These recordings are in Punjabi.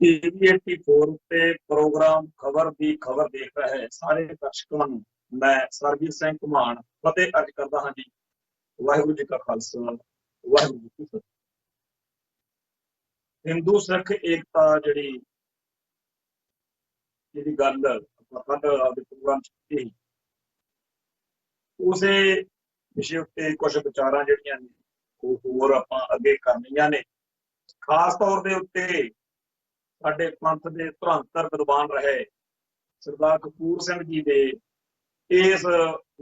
टीवी 84 ਤੇ ਪ੍ਰੋਗਰਾਮ ਖਬਰ ਦੀ ਖਬਰ ਦੇਖ ਰਹੇ ਸਾਰੇ ਦਰਸ਼ਕਾਂ ਨੂੰ ਮੈਂ ਸਰਬਜੀਤ ਸਿੰਘ ਘੁਮਾਣ ਫਤਿਹ अर्ज करता हाँ जी। वाहिगुरू जी का खालसा वाहिगुरू जी की फतेह। हिंदू सिख एकता जिहड़ी गल कल आपके प्रोग्राम की उस विषय उत्ते कुछ विचारां जिहड़ियां ने होर आपां अगे करनियां ने। खास तौर दे उत्ते साडे पंथ दे धुरंधर विद्वान रहे सरदार कपूर सिंह जी दे इस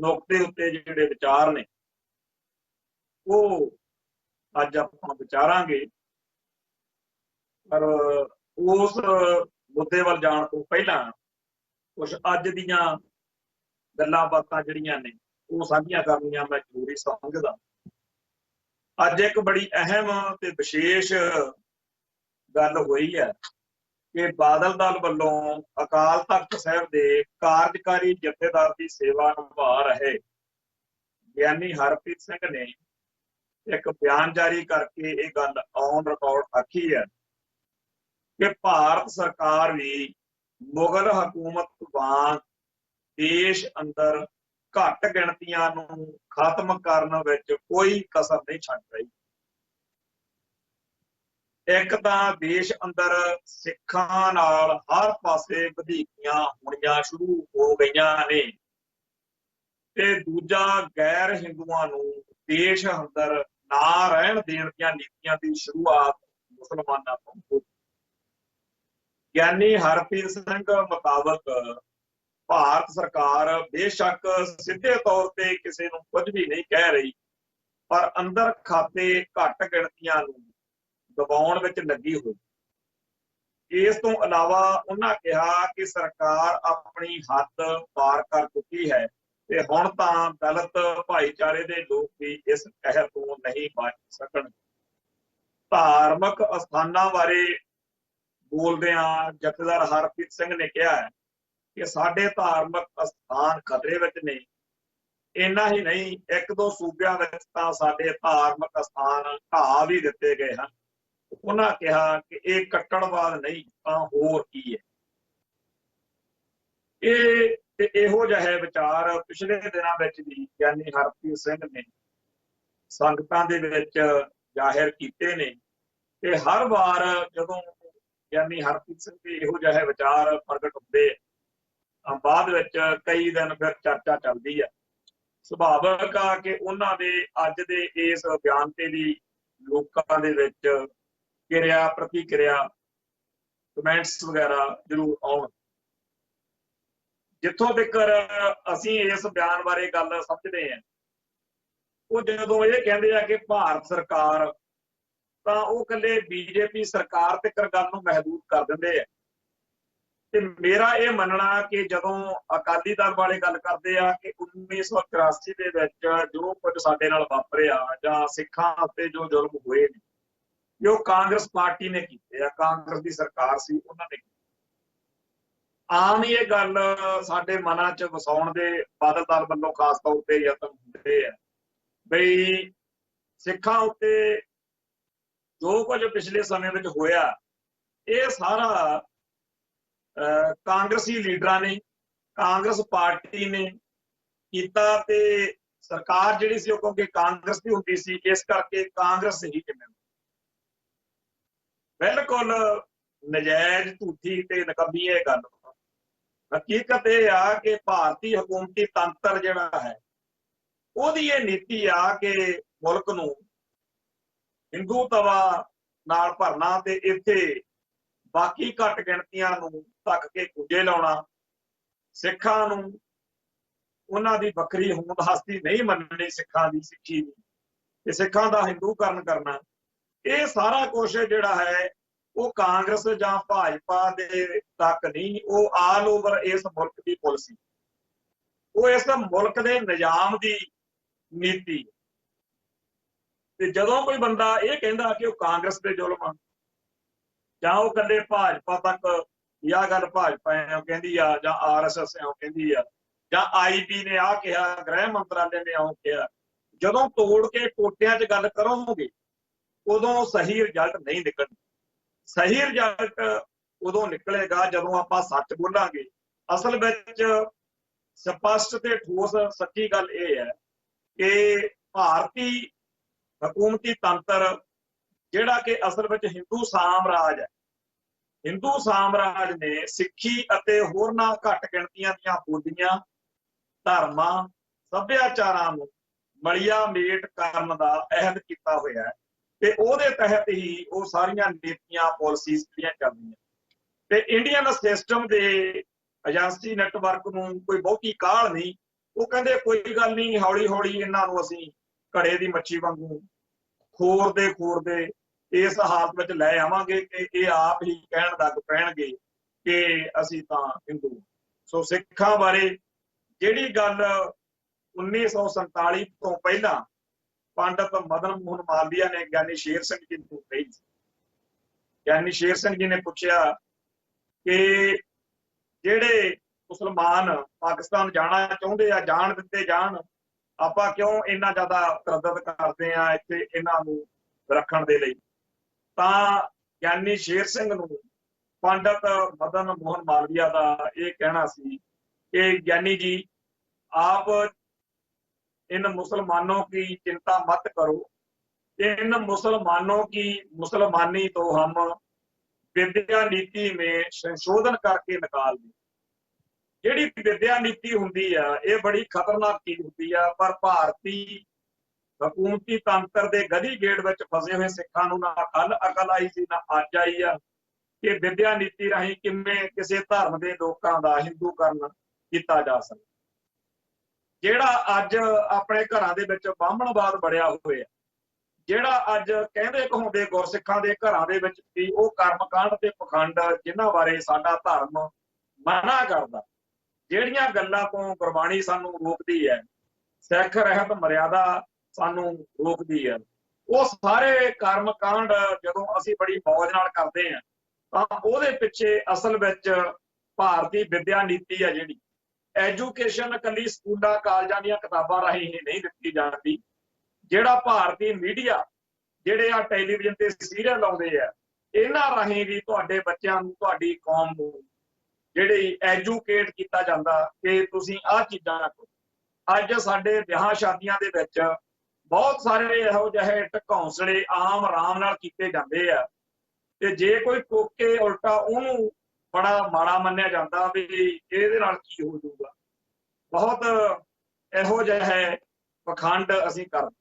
नुकते उत्ते जिहड़े विचार ने वो अज आपां विचारांगे। पर उस मुद्दे वल जाण तो पहला कुछ अज दीयां गल्लां बातां जिहड़ियां ने वो साझीआं करनियां मैं जरूरी समझदा। अज एक बड़ी अहम ते विशेष गल होई है कि बादल दल वालों अकाल तख्त साहिब के कार्यकारी जथेदार की सेवा निभा रहे ज्ञानी हरप्रीत सिंह ने एक बयान जारी करके ये गल ऑन रिकॉर्ड आखी है कि भारत सरकार भी मुगल हुकूमत वांग देश अंदर घट गिणतियां नूं खत्म करने विच कोई कसर नहीं छड्ड रही। एक तां देश अंदर सिखां नाल हर पासे वधीकियां होणियां शुरू हो गईयां ने ते दूजा गैर हिंदुआं नूं देश अंदर ना रहण देण दीयां नीतियां दी शुरुआत मुसलमानां तों होई। ज्ञानी हरप्रीत सिंह मुताबक भारत सरकार बेशक सीधे तौर पर किसी नूं कुछ भी नहीं कह रही पर अंदर खाते घट गिणतियां नूं दबाउण विच लगी हुई। इस तो अलावा उन्होंने कहा कि सरकार अपनी हद पार कर चुकी है ते हुण तां दलित भाईचारे दे लोग भी इस कहर तो नहीं बच सकण। धार्मिक अस्थानां बारे बोलदिआं जथेदार हरप्रीत सिंह ने कहा है कि साडे धार्मिक अस्थान खतरे विच ने। इन्ना ही नहीं एक दो सूबियां विच तां साडे धार्मिक अस्थान ढाह भी दिते गए हैं। उन्होंने कहा कि यह कट्टड़वाद नहीं तां होर की है। इहो जिहे विचार पिछले दिनों में भी ज्ञानी हरप्रीत सिंह ने संगतां दे विच जाहिर कीते ने ते हर बार जदों ज्ञानी हरप्रीत सिंह के इहो जिहे विचार प्रगट होंदे बाद विच कई दिन फिर चर्चा चलती है। सुभाविक आ कि उन्हां दे अज दे इस बयान ते भी लोकां दे विच किरिया प्रतिक्रिया कमेंट्स वगैरह जरूर आउण। जिथों तक असीं इस बयान बारे गल समझते हैं वो जदों ये कहते हैं कि भारत सरकार तां वो कल्ले बीजेपी सरकार तक गल नूं महदूद कर दिंदे है। ते मेरा ये मनना कि जदों अकाली दल वाले गल करते हैं कि 1984 दे विच जो कुछ साडे नाल वापरिया जां सिखां उत्ते जो जुल्म होए ने जो कांग्रेस पार्टी ने कीते, कांग्रेस की सरकार सी उन्होंने आम ये गल साडे मनां च वसाउण दे बादल दल वल्लों खास तौर पर यतन हुंदे आ बई सिखां उत्ते जो कुछ पिछले समय में होया ये सारा कांग्रेसी लीडरां ने कांग्रेस पार्टी ने कीता ते सरकार जिहड़ी सी क्योंकि कांग्रेस की हुंदी सी इस करके कांग्रेस ही जिम्मेदार। बिल्कुल नजायज झूठी ते नकम्मी ये गल। हकीकत यह आ कि भारतीय हुकूमती तंत्र जिहड़ा है उहदी ये नीति आ कि मुल्क नूं हिंदूतवा नाल भरना ते इत्थे बाकी घट गिणतियां नूं धक के कुंजे लाउणा, सिखां नूं उन्हां दी वखरी होंद हस्ती नहीं मननी, सिखां दी सिक्खी दी सिखां दा हिंदूकरण करना, ये सारा कुछ जिहड़ा है वो कांग्रेस जां भाजपा दे तक नहीं, वो आल ओवर इस मुल्क की पॉलिसी, वो इस मुल्क के निजाम की नीति। जदों कोई बंदा ये कहता कि वो कांग्रेस के जुल्म आ जां वो कल्ले भाजपा तक या गल भाजपा एं कहती आ जां RSS एं कहती आ जां IB ने आ कहा, गृह मंत्रालय ने आउं कहा, जदों तोड़ के टोटियां च गल करोगे उदों सही रिजल्ट नहीं निकलना। सही रिजल्ट उदों निकलेगा जदों आपां सच बोलांगे। असल विच स्पष्ट ते ठोस सच्ची गल ये है कि भारती हकूमती तंत्र जिहड़ा कि असल विच हिंदू सामराज है, हिंदू सामराज ने सिੱਖੀ ਅਤੇ होरनां घट गिणतियां दीयां बोलियां, धर्मां, सभ्याचारां नूं मलिया मेट करन दा अहद कीता होया है ते ਉਹਦੇ तहत ही वो सारियां नीतियां पॉलिसीज़ ਜਿਹੜੀਆਂ ਚੱਲਦੀਆਂ ਤੇ इंडियन सिस्टम ਦੇ ਏਜੰਸੀ ਨੈਟਵਰਕ ਨੂੰ कोई ਬਹੁਤੀ ਕਾਹਲ नहीं। वो कहंदे कोई गल नहीं, हौली हौली इन्हां नूं असीं घड़े दी मच्छी वांगू खोरदे इस हालत में लै आवांगे कि ये आप ही कहण लग पैणगे कि असीं तां हिंदू। सो सिੱਖਾਂ बारे जिहड़ी गल 1947 तो पहला पंडित मदन मोहन मालवीय ने ज्ञानी शेर सिंह जी को कही। ज्ञानी शेर सिंह जी ने पूछा कि जिहड़े मुसलमान पाकिस्तान जाना चाहुंदे आ, जाण दित्ते जाण, आपां क्यों इन्ना ज़्यादा तरद्दुत करदे आ इत्थे इन्हां नूं रखण दे लई। तां ज्ञानी शेर सिंह नूं पंडित मदन मोहन मालवीय का यह कहना सी कि ज्ञानी जी, आप इन मुसलमानों की चिंता मत करो, इन मुसलमानों की मुसलमानी तो हम विद्या नीति में संशोधन करके निकाल दें। जिहड़ी विद्या नीति हुंदी है ये बड़ी खतरनाक चीज हुंदी है, पर भारती हकूमती तंत्र के गधी गेड़ विच फसे हुए सिखां नूं ना कल अकल आई सी ना अज आई है कि विद्या नीति राही किवें किसी धर्म के लोगों का हिंदूकरण किया जा सकता। जिहड़ा अज अपने घरां दे विच ब्राह्मणवाद बढ़िया होया, जिहड़ा अज कहंदे कहाउंदे गुरसिखां दे घरां दे विच भी वो कर्मकांड ते पखंड जिन्हां बारे साडा धर्म मना करदा, जिहड़ियां गल्लां तो गुरबाणी सानू रोकदी है, सिख रहत मर्यादा सानू रोकदी है, वो सारे कर्मकांड जदों असीं बड़ी मौज नाल करदे हैं तां उहदे पिछे असल विच भारती विद्या नीति है जिहड़ी एजुकेशन कली स्कूलों कालजां दीयां किताबां राहीं ही नहीं दित्ती जाती। जिहड़ा भारती मीडिया जिहड़े आ टैलीविजन ते सीरियल आउंदे आ इन्हां राहीं भी तुहाडे बच्चिआं नूं तुहाडी कौम नूं जिहड़ी एजुकेट किया जाता कि तुसीं आह चीज़ां ना करो। अज साडे विआह शादियां दे विच बहुत सारे इहो जिहे ढकौंसले आम आराम नाल कीते जांदे आ ते जे कोई टोके उल्टा उहनूं बड़ा माड़ा मन्निया जाता भी इहदे नाल की हो जाऊगा। बहुत इहो जिहे पखंड असीं करदे।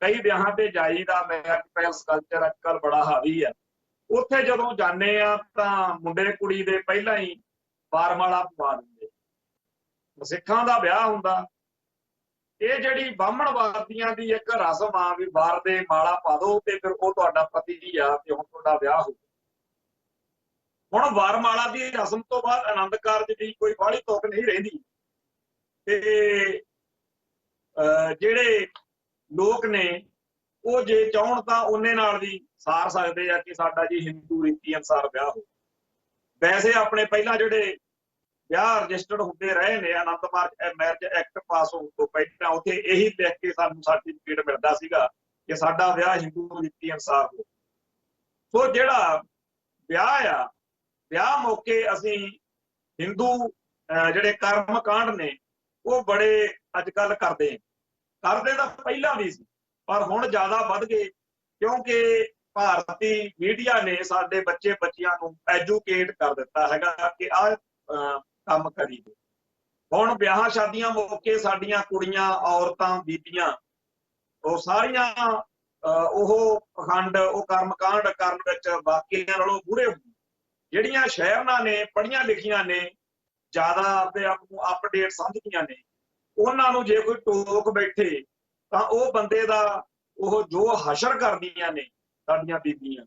कई विआहां ते जाईदा, मैरिज पैलेस कल्चर अजकल बड़ा हावी है, उत्थे जदों जाने आ तां मुंडे कुड़ी दे पहिलां ही वारमाला पवा दिंदे। सिखां दा विआह हुंदा, ये जिहड़ी ब्राह्मणवादियां दी एक रस्म आ भी वार दे माला पा दो ते फिर वो तुहाडा पति आ ते हुण तुहाडा विआह हो। हुण वारमाला दी रस्म तो बाद आनंद कारज दी कोई बाहली तुक नहीं रहिंदी ते जिहड़े लोक ने वो जे चाहण तां उन्ने नाल भी सार सकदे आ कि साडा जी हिंदू रीति अनुसार विआह हो। वैसे अपने पहला जिहड़े विआह रजिस्टर्ड होंदे रहे ने आनंद मैरिज एक्ट पास होने तो पहला उत्थे यही लिख के सानूं सर्टिफिकेट मिलदा सीगा कि साडा विआह हिंदू रीति अनुसार हो। सो जिहड़ा विआह आ, विआह मौके असीं हिंदू जिहड़े कर्म कांड ने वो बड़े अजकल करदे तां पहला भी सी पर हुण ज़्यादा वध गए क्योंकि भारती मीडिया ने साडे बच्चे बच्चियां नूं एजुकेट कर दिता हैगा कि आह काम करीए। हुण विआह शादियां मौके साडियां कुड़ियां औरतां बीबियां वो सारियां ओह पखंड वो कर्मकांड करन विच बाकियां नालों बूढ़े हुंदे। जिहड़ियां शहरनां ने पढ़ियां लिखियां ने ज़्यादा अपने आप नूं अपडेट समझदियां ने उन्हां नूं जे कोई टोक बैठे तां वो बंदे दा वो जो हशर करदियां ने साडियां बीबियां,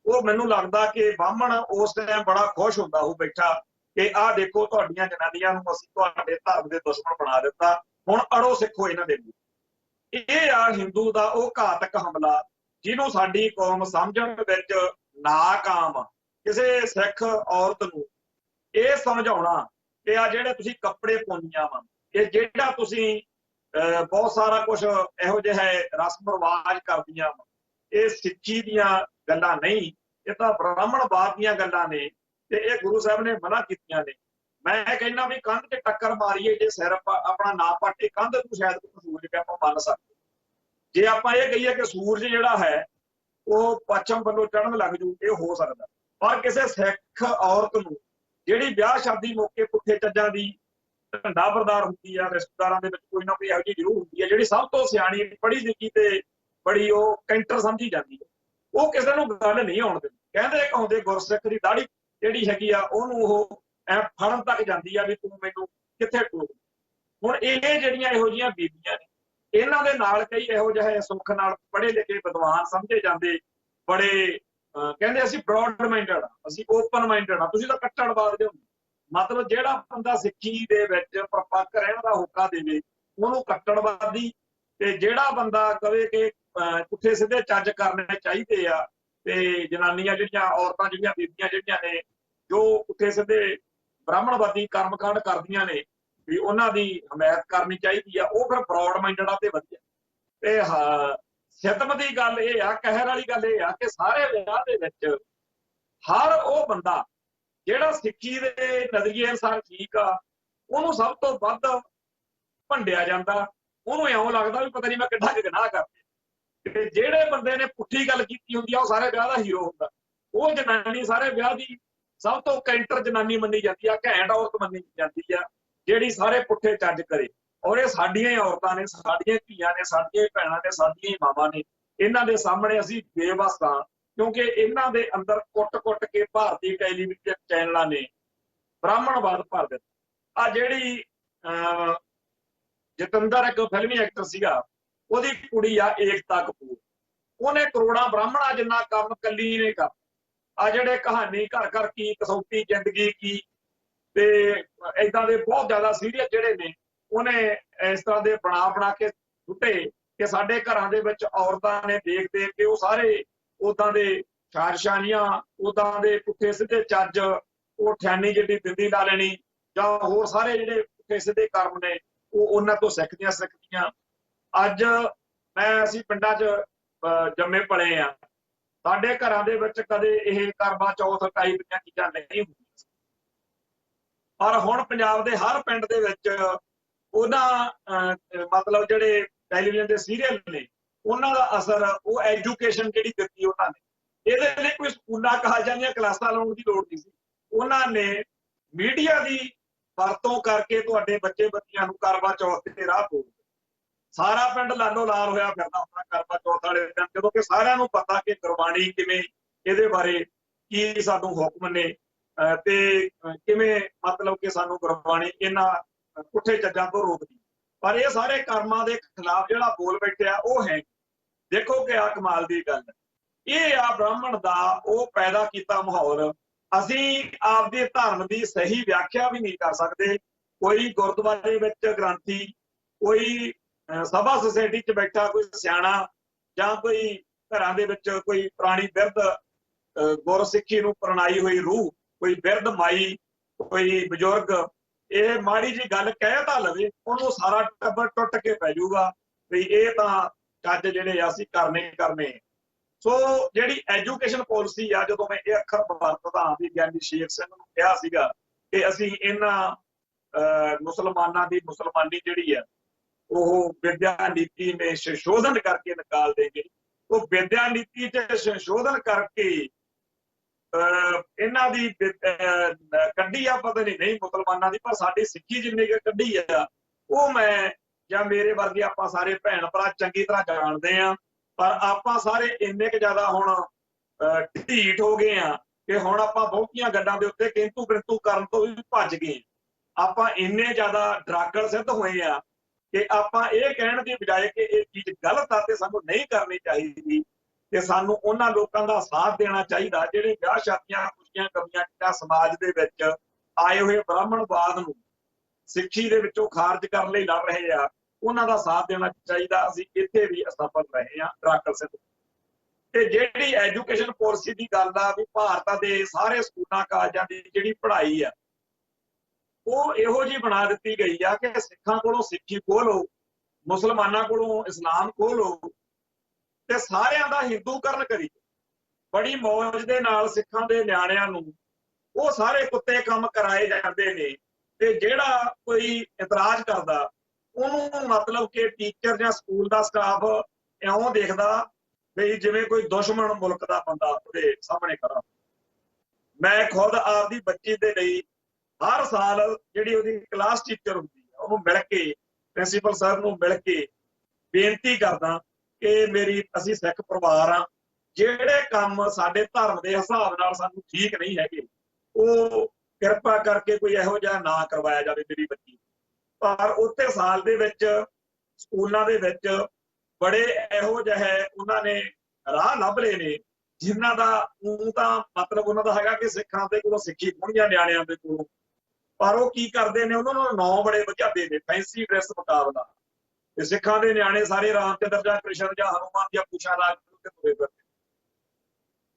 वो मैनूं लगदा कि ब्राह्मण उस टाइम बड़ा खुश हुंदा हो बैठा कि आह देखो तुहाडीआं जनानियां नूं असीं तुहाडे धर्म दे दुश्मन बना दिता, हुण अड़ो सिੱਖो इन्हां दे लिए। इह आ हिंदू दा वो घातक हमला जिहनूं साडी कौम समझण विच नाकाम आ। किसी सिੱਖ औरत नूं ਇਹ समझाउणा कि आ ਜਿਹੜੇ ਤੁਸੀਂ ਕੱਪੜੇ ਪਾਉਂਦੀਆਂ ਵਾ ਇਹ ਜਿਹੜਾ ਤੁਸੀਂ बहुत सारा कुछ इहो जिहा रस्म रिवाज करदियां वा, ਇਹ सिੱਖी ਦੀਆਂ ਗੱਲਾਂ नहीं, ये तो ब्राह्मणवाद ਦੀਆਂ ਗੱਲਾਂ ने ਤੇ ਇਹ ਗੁਰੂ ਸਾਹਿਬ ਨੇ ਮਨਾ ਕੀਤੀਆਂ ਨੇ। ਮੈਂ ਕਹਿੰਦਾ ਵੀ ਕੰਧ 'ਚ ਟੱਕਰ ਮਾਰੀਏ ਜੇ ਸਿਰ ਆਪਣਾ ਨਾ ਪਾਟੇ ਕੰਧ ਨੂੰ ਸ਼ਾਇਦ ਸੂਰਜ ਵੀ ਆਪਾਂ ਮੰਨ ਸਕਦੇ। ਜੇ ਆਪਾਂ ਇਹ ਕਹੀਏ ਕਿ ਸੂਰਜ ਜਿਹੜਾ ਹੈ ਉਹ ਪੱਛਮ ਵੱਲੋਂ ਚੜ੍ਹਨ ਲੱਗ ਜੂ, ਇਹ ਹੋ ਸਕਦਾ। ਪਰ ਕਿਸੇ ਸਿੱਖ ਔਰਤ ਨੂੰ ਜਿਹੜੀ ਵਿਆਹ ਸ਼ਾਦੀ ਮੌਕੇ ਪੁੱਠੇ ਚੱਜਾਂ ਦੀ ਝੰਡਾ ਬਰਦਾਰ ਹੁੰਦੀ ਆ, ਰਿਸ਼ਤੇਦਾਰਾਂ ਦੇ ਵਿੱਚ ਕੋਈ ਨਾ ਕੋਈ ਇਹੋ ਜਿਹੀ ਜ਼ਰੂਰ ਹੁੰਦੀ ਹੈ ਜਿਹੜੀ ਸਭ ਤੋਂ ਸਿਆਣੀ, ਪੜ੍ਹੀ ਲਿਖੀ ਤੇ ਬੜੀ ਉਹ ਕੈਂਟਰ ਸਮਝੀ ਜਾਂਦੀ ਹੈ, ਉਹ ਕਿਸੇ ਨੂੰ ਗੱਲ ਨਹੀਂ ਆਉਣ ਦਿੰਦੀ। ਕਹਿੰਦੇ ਕਹਾਉਂਦੇ ਗੁਰਸਿੱਖ ਦੀ ਦਾੜੀ ਜਿਹੜੀ ਹੈਗੀ ਆ ਉਹਨੂੰ ਉਹ ਐ ਫੜਨ ਤੱਕ ਜਾਂਦੀ ਆ ਵੀ ਤੂੰ ਮੈਨੂੰ ਕਿੱਥੇ ਟੋਕ। ਹੁਣ ਇਹ ਜਿਹੜੀਆਂ ਇਹੋ ਜਿਹੀਆਂ ਬੀਬੀਆਂ ਨੇ, ਇਹਨਾਂ ਦੇ ਨਾਲ ਕਈ ਇਹੋ ਜਿਹੇ ਸੁੱਖ ਨਾਲ ਪੜ੍ਹੇ ਲਿਖੇ ਵਿਦਵਾਨ ਸਮਝੇ ਜਾਂਦੇ, ਬੜੇ ਕਹਿੰਦੇ ਅਸੀਂ ਬ੍ਰੌਡ ਮਾਈਂਡਡ ਆ, ਅਸੀਂ ਓਪਨ ਮਾਈਂਡਡ ਆ, ਤੁਸੀਂ ਤਾਂ ਕੱਟੜਵਾਦ ਦੇ ਹੋ। ਮਤਲਬ ਜਿਹੜਾ ਬੰਦਾ ਸਿੱਖੀ ਦੇ ਵਿੱਚ ਪਰਪੱਕ ਰਹਿਣ ਦਾ ਹੋਕਾ ਦੇਵੇ ਉਹਨੂੰ ਕੱਟੜਵਾਦੀ, ਤੇ ਜਿਹੜਾ ਬੰਦਾ ਕਵੇ ਕਿ ਪੁੱਠੇ ਸਿੱਧੇ ਚੱਜ ਕਰਨੇ ਚਾਹੀਦੇ ਆ ਤੇ ਜਨਾਨੀਆਂ ਜਿਹੜੀਆਂ ਔਰਤਾਂ ਜਿਹੜੀਆਂ ਬੀਬੀਆਂ ਜਿਹੜੀਆਂ ਨੇ ਜੋ ਪੁੱਠੇ ਸਿੱਧੇ ਬ੍ਰਾਹਮਣਵਾਦੀ ਕਰਮਕਾਂਡ ਕਰਦੀਆਂ ਨੇ ਵੀ ਉਹਨਾਂ ਦੀ ਹਮਾਇਤ ਕਰਨੀ ਚਾਹੀਦੀ ਆ, ਉਹ ਫਿਰ ਬਰੌਡ ਮਾਈਂਡਡ ਆ ਤੇ ਵਧੀਆ। ਤੇ ਸਿੱਤਮ ਦੀ ਗੱਲ ਇਹ ਆ, ਕਹਿਰ ਵਾਲੀ ਗੱਲ ਇਹ ਆ ਕਿ ਸਾਰੇ ਵਿਆਹ ਦੇ ਵਿੱਚ ਹਰ ਉਹ ਬੰਦਾ ਜਿਹੜਾ ਸਿੱਖੀ ਦੇ ਨਜ਼ਰੀਏ ਅਨੁਸਾਰ ਠੀਕ ਆ ਉਹਨੂੰ ਸਭ ਤੋਂ ਵੱਧ ਭੰਡਿਆ ਜਾਂਦਾ। ਉਹਨੂੰ ਇਉਂ ਲੱਗਦਾ ਵੀ ਪਤਾ ਨਹੀਂ ਮੈਂ ਕਿੱਡਾ ਗੁਨਾਹ ਕਰ। ਤੇ ਜਿਹੜੇ ਬੰਦੇ ਨੇ ਪੁੱਠੀ ਗੱਲ ਕੀਤੀ ਹੁੰਦੀ ਆ ਉਹ ਸਾਰੇ ਵਿਆਹ ਦਾ ਹੀਰੋ ਹੁੰਦਾ। ਉਹ ਜਨਾਨੀ ਸਾਰੇ ਵਿਆਹ ਦੀ ਸਭ ਤੋਂ ਕੈਂਟਰ ਜਨਾਨੀ ਮੰਨੀ ਜਾਂਦੀ ਆ, ਘੈਂਟ ਔਰਤ ਮੰਨੀ ਜਾਂਦੀ ਆ ਜਿਹੜੀ ਸਾਰੇ ਪੁੱਠੇ ਚੱਜ ਕਰੇ। ਔਰ ਇਹ ਸਾਡੀਆਂ ਹੀ ਔਰਤਾਂ ਨੇ, ਸਾਡੀਆਂ ਧੀਆਂ ਨੇ, ਸਾਡੀਆਂ ਭੈਣਾਂ ਨੇ, ਸਾਡੀਆਂ ਹੀ ਮਾਵਾਂ ਨੇ। ਇਹਨਾਂ ਦੇ ਸਾਹਮਣੇ ਅਸੀਂ ਬੇਵੱਸ ਹਾਂ ਕਿਉਂਕਿ ਇਹਨਾਂ ਦੇ ਅੰਦਰ ਕੁੱਟ-ਕੁੱਟ ਕੇ ਭਾਰਤੀ ਟੈਲੀਵਿਜ਼ਨ ਚੈਨਲਾਂ ਨੇ ਬ੍ਰਾਹਮਣਵਾਦ ਭਰ ਦਿੱਤਾ। ਆ ਜਿਹੜੀ ਜਤਿੰਦਰ ਇੱਕ ਫਿਲਮੀ ਐਕਟਰ ਸੀਗਾ, ਉਹਦੀ ਕੁੜੀ ਆ ਏਕਤਾ ਕਪੂਰ, ਉਹਨੇ ਕਰੋੜਾਂ ਬ੍ਰਾਹਮਣਾਂ ਜਿੰਨਾ ਕੰਮ ਕੱਲੀ ਨੇ ਕਰ। ਆ ਜਿਹੜੇ ਕਹਾਣੀ ਘਰ ਘਰ ਕੀ, ਕਸੌਟੀ ਜ਼ਿੰਦਗੀ ਕੀ, ਤੇ ਏਦਾਂ ਦੇ ਬਹੁਤ ਜ਼ਿਆਦਾ ਸੀਰੀਅਲ ਜਿਹੜੇ ਨੇ ਉਹਨੇ ਇਸ ਤਰ੍ਹਾਂ ਦੇ ਬਣਾ ਕੇ ਸੁੱਟੇ ਕਿ ਸਾਡੇ ਘਰਾਂ ਦੇ ਵਿੱਚ ਔਰਤਾਂ ਨੇ ਦੇਖ ਦੇਖ ਕੇ ਉਹ ਸਾਰੇ ਉਦਾਂ ਦੇ ਸਾਜ਼ਿਸ਼ਾਂ, ਉਦਾਂ ਦੇ ਪੁੱਠੇ ਸਿੱਧੇ ਚੱਜ, ਉਹ ਠਿਆਨੀ ਜਿਹੜੀ ਦਿੰਦੀ ਲਾ ਲੈਣੀ ਜਾਂ ਹੋਰ ਸਾਰੇ ਜਿਹੜੇ ਪੁੱਠੇ ਸਿੱਧੇ ਕਰਮ ਨੇ ਉਹ ਉਹਨਾਂ ਤੋਂ ਸਿੱਖਦੀਆਂ। ਅੱਜ ਅਸੀਂ ਪਿੰਡਾਂ 'ਚ ਜੰਮੇ ਪਲੇ ਆ, ਸਾਡੇ ਘਰਾਂ ਦੇ ਵਿੱਚ ਕਦੇ ਇਹ ਕਰਵਾ ਚੌਥ ਟਾਈਪ ਦੀਆਂ ਚੀਜ਼ਾਂ ਨਹੀਂ ਹੁੰਦੀਆਂ। ਪਰ ਹੁਣ ਪੰਜਾਬ ਦੇ ਹਰ ਪਿੰਡ ਦੇ ਵਿੱਚ ਉਹਨਾਂ ਮਤਲਬ ਜਿਹੜੇ ਟੈਲੀਵਿਜ਼ਨ ਦੇ ਸੀਰੀਅਲ ਨੇ ਉਹਨਾਂ ਦਾ ਅਸਰ, ਉਹ ਐਜੂਕੇਸ਼ਨ ਜਿਹੜੀ ਦਿੱਤੀ ਉਹਨਾਂ ਨੇ। ਇਹਦੇ ਲਈ ਕੋਈ ਸਕੂਲਾਂ ਕਾਲਜਾਂ ਦੀਆਂ ਕਲਾਸਾਂ ਲਾਉਣ ਦੀ ਲੋੜ ਨਹੀਂ ਸੀ। ਉਹਨਾਂ ਨੇ ਮੀਡੀਆ ਦੀ ਵਰਤੋਂ ਕਰਕੇ ਤੁਹਾਡੇ ਬੱਚੇ ਬੱਚਿਆਂ ਨੂੰ ਕਰਵਾ ਚੌਥ ਦੇ ਰਾਹ ਪਾ। ਸਾਰਾ ਪਿੰਡ ਲਾਲੋ ਲਾਲ ਹੋਇਆ ਫਿਰਦਾ ਆਪਣਾ ਕਰਵਾ ਚੌਥ ਵਾਲੇ ਦਿਨ, ਜਦੋਂ ਕਿ ਸਾਰਿਆਂ ਨੂੰ ਪਤਾ ਕਿ ਗੁਰਬਾਣੀ ਕਿਵੇਂ ਇਹਦੇ ਬਾਰੇ ਕੀ ਸਾਨੂੰ ਹੁਕਮ ਨੇ ਤੇ ਕਿਵੇਂ ਮਤਲਬ ਕਿ ਸਾਨੂੰ ਗੁਰਬਾਣੀ ਇਹਨਾਂ ਪੁੱਠੇ ਚੱਜਾਂ ਤੋਂ ਰੋਕਦੀ। ਪਰ ਇਹ ਸਾਰੇ ਕਰਮਾਂ ਦੇ ਖਿਲਾਫ ਜਿਹੜਾ ਬੋਲ ਬੈਠਿਆ ਉਹ ਹੈ। ਦੇਖੋ ਕਿ ਆ ਕਮਾਲ ਦੀ ਗੱਲ, ਇਹ ਆ ਬ੍ਰਾਹਮਣ ਦਾ ਉਹ ਪੈਦਾ ਕੀਤਾ ਮਾਹੌਲ। ਅਸੀਂ ਆਪਦੇ ਧਰਮ ਦੀ ਸਹੀ ਵਿਆਖਿਆ ਵੀ ਨਹੀਂ ਕਰ ਸਕਦੇ। ਕੋਈ ਗੁਰਦੁਆਰੇ ਵਿੱਚ ਗ੍ਰੰਥੀ, ਕੋਈ ਸਭਾ ਸੁਸਾਇਟੀ 'ਚ ਬੈਠਾ ਕੋਈ ਸਿਆਣਾ, ਜਾਂ ਕੋਈ ਘਰਾਂ ਦੇ ਵਿੱਚ ਕੋਈ ਪੁਰਾਣੀ ਬਿਰਧ ਗੁਰਸਿੱਖੀ ਨੂੰ ਪ੍ਰਣਾਈ ਹੋਈ ਰੂਹ, ਕੋਈ ਬਿਰਧ ਮਾਈ, ਕੋਈ ਬਜ਼ੁਰਗ ਇਹ ਮਾੜੀ ਜੀ ਗੱਲ ਕਹਿ ਤਾਂ ਲਵੇ ਉਹਨੂੰ ਸਾਰਾ ਟੱਬਰ ਟੁੱਟ ਕੇ ਪੈ ਜਾਊਗਾ ਵੀ ਇਹ ਤਾਂ ਚੱਜ ਜਿਹੜੇ ਆ ਅਸੀਂ ਕਰਨੇ। ਸੋ ਜਿਹੜੀ ਐਜੂਕੇਸ਼ਨ ਪਾਲਿਸੀ ਆ, ਜਦੋਂ ਮੈਂ ਇਹ ਅੱਖਰ ਵਰਤਦਾ ਵੀ ਗਿਆਨੀ ਸ਼ੇਰ ਸਿੰਘ ਨੂੰ ਕਿਹਾ ਸੀਗਾ ਕਿ ਅਸੀਂ ਇਹਨਾਂ ਮੁਸਲਮਾਨਾਂ ਦੀ ਮੁਸਲਮਾਨੀ ਜਿਹੜੀ ਆ ਉਹ ਵਿਦਿਆ ਨੀਤੀ ਨੇ ਸੰਸ਼ੋਧਨ ਕਰਕੇ ਨਿਕਾਲ ਦੇਗੇ। ਉਹ ਵਿਦਿਆ ਨੀਤੀ 'ਚ ਸੰਸ਼ੋਧਨ ਕਰਕੇ ਇਹਨਾਂ ਦੀ ਕੱਢੀ ਆ, ਪਤਾ ਨਹੀਂ ਮੁਸਲਮਾਨਾਂ ਦੀ, ਪਰ ਸਾਡੀ ਸਿੱਖੀ ਜਿੰਨੀ ਕੁ ਕੱਢੀ ਆ ਉਹ ਮੈਂ ਜਾਂ ਮੇਰੇ ਵਰਗੇ ਆਪਾਂ ਸਾਰੇ ਭੈਣ ਭਰਾ ਚੰਗੀ ਤਰ੍ਹਾਂ ਜਾਣਦੇ ਆ। ਪਰ ਆਪਾਂ ਸਾਰੇ ਇੰਨੇ ਕੁ ਜ਼ਿਆਦਾ ਹੁਣ ਢੀਠ ਹੋ ਗਏ ਆ ਕਿ ਹੁਣ ਆਪਾਂ ਬਹੁਤੀਆਂ ਗੱਲਾਂ ਦੇ ਉੱਤੇ ਕਿੰਤੂ ਪ੍ਰੰਤੂ ਕਰਨ ਤੋਂ ਵੀ ਭੱਜ ਗਏ। ਆਪਾਂ ਇੰਨੇ ਜ਼ਿਆਦਾ ਡਰਾਗਣ ਸਿੱਧ ਹੋਏ ਆ ਕਿ ਆਪਾਂ ਇਹ ਕਹਿਣ ਦੀ ਬਜਾਏ ਕਿ ਇਹ ਚੀਜ਼ ਗਲਤ ਆ ਤੇ ਸਾਨੂੰ ਨਹੀਂ ਕਰਨੀ ਚਾਹੀਦੀ, ਤੇ ਸਾਨੂੰ ਉਹਨਾਂ ਲੋਕਾਂ ਦਾ ਸਾਥ ਦੇਣਾ ਚਾਹੀਦਾ ਜਿਹੜੇ ਵਿਆਹ ਸ਼ਾਦੀਆਂ, ਖੁਸ਼ੀਆਂ ਕਮੀਆਂ ਜਾਂ ਸਮਾਜ ਦੇ ਵਿੱਚ ਆਏ ਹੋਏ ਬ੍ਰਾਹਮਣਵਾਦ ਨੂੰ ਸਿੱਖੀ ਦੇ ਵਿੱਚੋਂ ਖਾਰਜ ਕਰਨ ਲਈ ਲੜ ਰਹੇ ਆ, ਉਹਨਾਂ ਦਾ ਸਾਥ ਦੇਣਾ ਚਾਹੀਦਾ। ਅਸੀਂ ਇੱਥੇ ਵੀ ਅਸਫਲ ਰਹੇ ਹਾਂ ਡਰਾਕਲ ਸਿੱਧ। ਤੇ ਜਿਹੜੀ ਐਜੂਕੇਸ਼ਨ ਪਾਲਿਸੀ ਦੀ ਗੱਲ ਆ ਵੀ ਭਾਰਤ ਦੇ ਸਾਰੇ ਸਕੂਲਾਂ ਕਾਲਜਾਂ ਦੀ ਜਿਹੜੀ ਪੜ੍ਹਾਈ ਆ ਉਹ ਇਹੋ ਜਿਹੀ ਬਣਾ ਦਿੱਤੀ ਗਈ ਆ ਕਿ ਸਿੱਖਾਂ ਕੋਲੋਂ ਸਿੱਖੀ ਖੋਹ ਲਓ, ਮੁਸਲਮਾਨਾਂ ਕੋਲੋਂ ਇਸਲਾਮ ਖੋਹ ਲਓ ਤੇ ਸਾਰਿਆਂ ਦਾ ਹਿੰਦੂਕਰਨ ਕਰੀ। ਬੜੀ ਮੌਜ ਦੇ ਨਾਲ ਸਿੱਖਾਂ ਦੇ ਨਿਆਣਿਆਂ ਨੂੰ ਉਹ ਸਾਰੇ ਕੁੱਤੇ ਕੰਮ ਕਰਾਏ ਜਾਂਦੇ ਨੇ। ਤੇ ਜਿਹੜਾ ਕੋਈ ਇਤਰਾਜ਼ ਕਰਦਾ ਉਹਨੂੰ ਮਤਲਬ ਕਿ ਟੀਚਰ ਜਾਂ ਸਕੂਲ ਦਾ ਸਟਾਫ ਇਉਂ ਦੇਖਦਾ ਵੀ ਜਿਵੇਂ ਕੋਈ ਦੁਸ਼ਮਣ ਮੁਲਕ ਦਾ ਬੰਦਾ ਉਹਦੇ ਸਾਹਮਣੇ ਖੜਾ। ਮੈਂ ਖੁਦ ਆਪਦੀ ਬੱਚੀ ਦੇ ਲਈ ਹਰ ਸਾਲ ਜਿਹੜੀ ਉਹਦੀ ਕਲਾਸ ਟੀਚਰ ਹੁੰਦੀ ਹੈ ਉਹਨੂੰ ਮਿਲ ਕੇ, ਪ੍ਰਿੰਸੀਪਲ ਸਰ ਨੂੰ ਮਿਲ ਕੇ ਬੇਨਤੀ ਕਰਦਾ ਕਿ ਮੇਰੀ ਅਸੀਂ ਸਿੱਖ ਪਰਿਵਾਰ ਆ, ਜਿਹੜੇ ਕੰਮ ਸਾਡੇ ਧਰਮ ਦੇ ਹਿਸਾਬ ਨਾਲ ਸਾਨੂੰ ਠੀਕ ਨਹੀਂ ਹੈਗੇ ਉਹ ਕਿਰਪਾ ਕਰਕੇ ਕੋਈ ਇਹੋ ਜਿਹਾ ਨਾ ਕਰਵਾਇਆ ਜਾਵੇ ਮੇਰੀ ਬੱਚੀ। ਪਰ ਉੱਥੇ ਸਾਲ ਦੇ ਵਿੱਚ ਸਕੂਲਾਂ ਦੇ ਵਿੱਚ ਬੜੇ ਇਹੋ ਜਿਹੇ ਉਹਨਾਂ ਨੇ ਰਾਹ ਲੱਭ ਲਏ ਨੇ ਜਿਨ੍ਹਾਂ ਦਾ ਤਾਂ ਮਤਲਬ ਉਹਨਾਂ ਦਾ ਹੈਗਾ ਕਿ ਸਿੱਖਾਂ ਦੇ ਕੋਲੋਂ ਸਿੱਖੀ ਖੋਹਣੀਆਂ ਨਿਆਣਿਆਂ ਦੇ ਕੋਲੋਂ। ਪਰ ਉਹ ਕੀ ਕਰਦੇ ਨੇ, ਉਹਨਾਂ ਨੂੰ ਨਾਂ ਬੜੇ ਵਧੀਆ ਦੇ ਫੈਂਸੀ ਡਰੈਸ ਮੁਕਾਬਲਾ, ਤੇ ਸਿੱਖਾਂ ਦੇ ਨਿਆਣੇ ਸਾਰੇ ਰਾਮਚੰਦਰ ਜਾਂ ਕ੍ਰਿਸ਼ਨ ਜਾਂ ਹਨੂਮਾਨ ਦੀਆਂ ਪੂਛਾਂ ਲਾ ਕੇ ਤੁਰੇ ਫਿਰਦੇ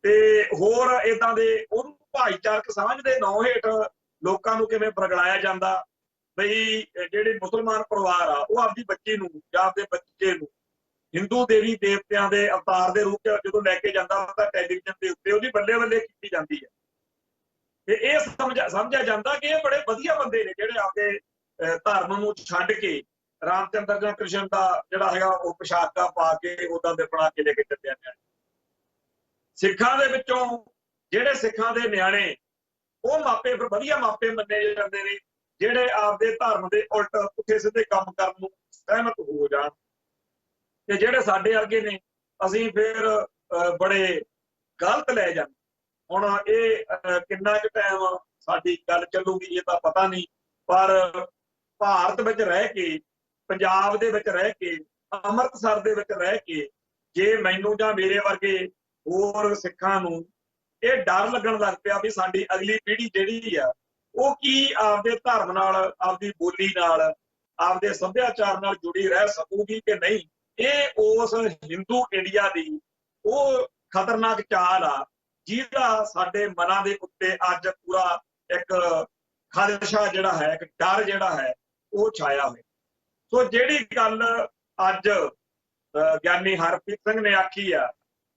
ਤੇ ਹੋਰ ਏਦਾਂ ਦੇ। ਉਹਨੂੰ ਭਾਈਚਾਰਕ ਸਾਂਝ ਦੇ ਨਾਂ ਹੇਠ ਲੋਕਾਂ ਨੂੰ ਕਿਵੇਂ ਪ੍ਰਗਟਾਇਆ ਜਾਂਦਾ ਬਈ ਜਿਹੜੇ ਮੁਸਲਮਾਨ ਪਰਿਵਾਰ ਆ ਉਹ ਆਪਦੀ ਬੱਚੀ ਨੂੰ ਜਾਂ ਆਪਦੇ ਬੱਚੇ ਨੂੰ ਹਿੰਦੂ ਦੇਵੀ ਦੇਵਤਿਆਂ ਦੇ ਅਵਤਾਰ ਦੇ ਰੂਪ ਚ ਜਦੋਂ ਲੈ ਕੇ ਜਾਂਦਾ ਤਾਂ ਟੈਲੀਵਿਜ਼ਨ ਦੇ ਉੱਤੇ ਉਹਦੀ ਬੱਲੇ ਬੱਲੇ ਕੀਤੀ ਜਾਂਦੀ ਹੈ। ਤੇ ਇਹ ਸਮਝਿਆ ਜਾਂਦਾ ਕਿ ਇਹ ਬੜੇ ਵਧੀਆ ਬੰਦੇ ਨੇ ਜਿਹੜੇ ਆਪਦੇ ਧਰਮ ਨੂੰ ਛੱਡ ਕੇ ਰਾਮਚੰਦਰ ਜਾਂ ਕ੍ਰਿਸ਼ਨ ਦਾ ਜਿਹੜਾ ਹੈਗਾ ਉਹ ਪੋਸ਼ਾਕਾਂ ਪਾ ਕੇ ਉਦਾਂ ਦੇ ਬਣਾ ਕੇ ਲੈ ਕੇ ਚੱਲਿਆ ਨੇ। ਸਿੱਖਾਂ ਦੇ ਵਿੱਚੋਂ ਜਿਹੜੇ ਸਿੱਖਾਂ ਦੇ ਨਿਆਣੇ ਉਹ ਮਾਪੇ ਫਿਰ ਵਧੀਆ ਮਾਪੇ ਮੰਨੇ ਜਾਂਦੇ ਨੇ ਜਿਹੜੇ ਆਪਦੇ ਧਰਮ ਦੇ ਉਲਟ ਪੁੱਠੇ ਸਿੱਧੇ ਕੰਮ ਕਰਨ ਨੂੰ ਸਹਿਮਤ ਹੋ ਜਾਣ। ਤੇ ਜਿਹੜੇ ਸਾਡੇ ਵਰਗੇ ਨੇ ਅਸੀਂ ਫਿਰ ਬੜੇ ਗਲਤ ਲੈ ਜਾਂਦੇ। ਹੁਣ ਇਹ ਕਿੰਨਾ ਕੁ ਟਾਈਮ ਸਾਡੀ ਗੱਲ ਚੱਲੂਗੀ ਇਹ ਤਾਂ ਪਤਾ ਨਹੀਂ, ਪਰ ਭਾਰਤ ਵਿੱਚ ਰਹਿ ਕੇ, ਪੰਜਾਬ ਦੇ ਵਿੱਚ ਰਹਿ ਕੇ, ਅੰਮ੍ਰਿਤਸਰ ਦੇ ਵਿੱਚ ਰਹਿ ਕੇ ਜੇ ਮੈਨੂੰ ਜਾਂ ਮੇਰੇ ਵਰਗੇ ਹੋਰ ਸਿੱਖਾਂ ਨੂੰ ਇਹ ਡਰ ਲੱਗਣ ਲੱਗ ਪਿਆ ਵੀ ਸਾਡੀ ਅਗਲੀ ਪੀੜ੍ਹੀ ਜਿਹੜੀ ਆ ਉਹ ਕੀ ਆਪਦੇ ਧਰਮ ਨਾਲ, ਆਪਦੀ ਬੋਲੀ ਨਾਲ, ਆਪਦੇ ਸੱਭਿਆਚਾਰ ਨਾਲ ਜੁੜੀ ਰਹਿ ਸਕੂਗੀ ਕਿ ਨਹੀਂ, ਇਹ ਉਸ ਹਿੰਦੂ ਇੰਡੀਆ ਦੀ ਉਹ ਖਤਰਨਾਕ ਚਾਲ ਆ ਜਿਹਦਾ ਸਾਡੇ ਮਨਾਂ ਦੇ ਉੱਤੇ ਅੱਜ ਪੂਰਾ ਇੱਕ ਖਦਸ਼ਾ ਜਿਹੜਾ ਹੈ, ਇੱਕ ਡਰ ਜਿਹੜਾ ਹੈ ਉਹ ਛਾਇਆ ਹੋਇਆ। ਸੋ ਜਿਹੜੀ ਗੱਲ ਅੱਜ ਗਿਆਨੀ ਹਰਪ੍ਰੀਤ ਸਿੰਘ ਨੇ ਆਖੀ ਆ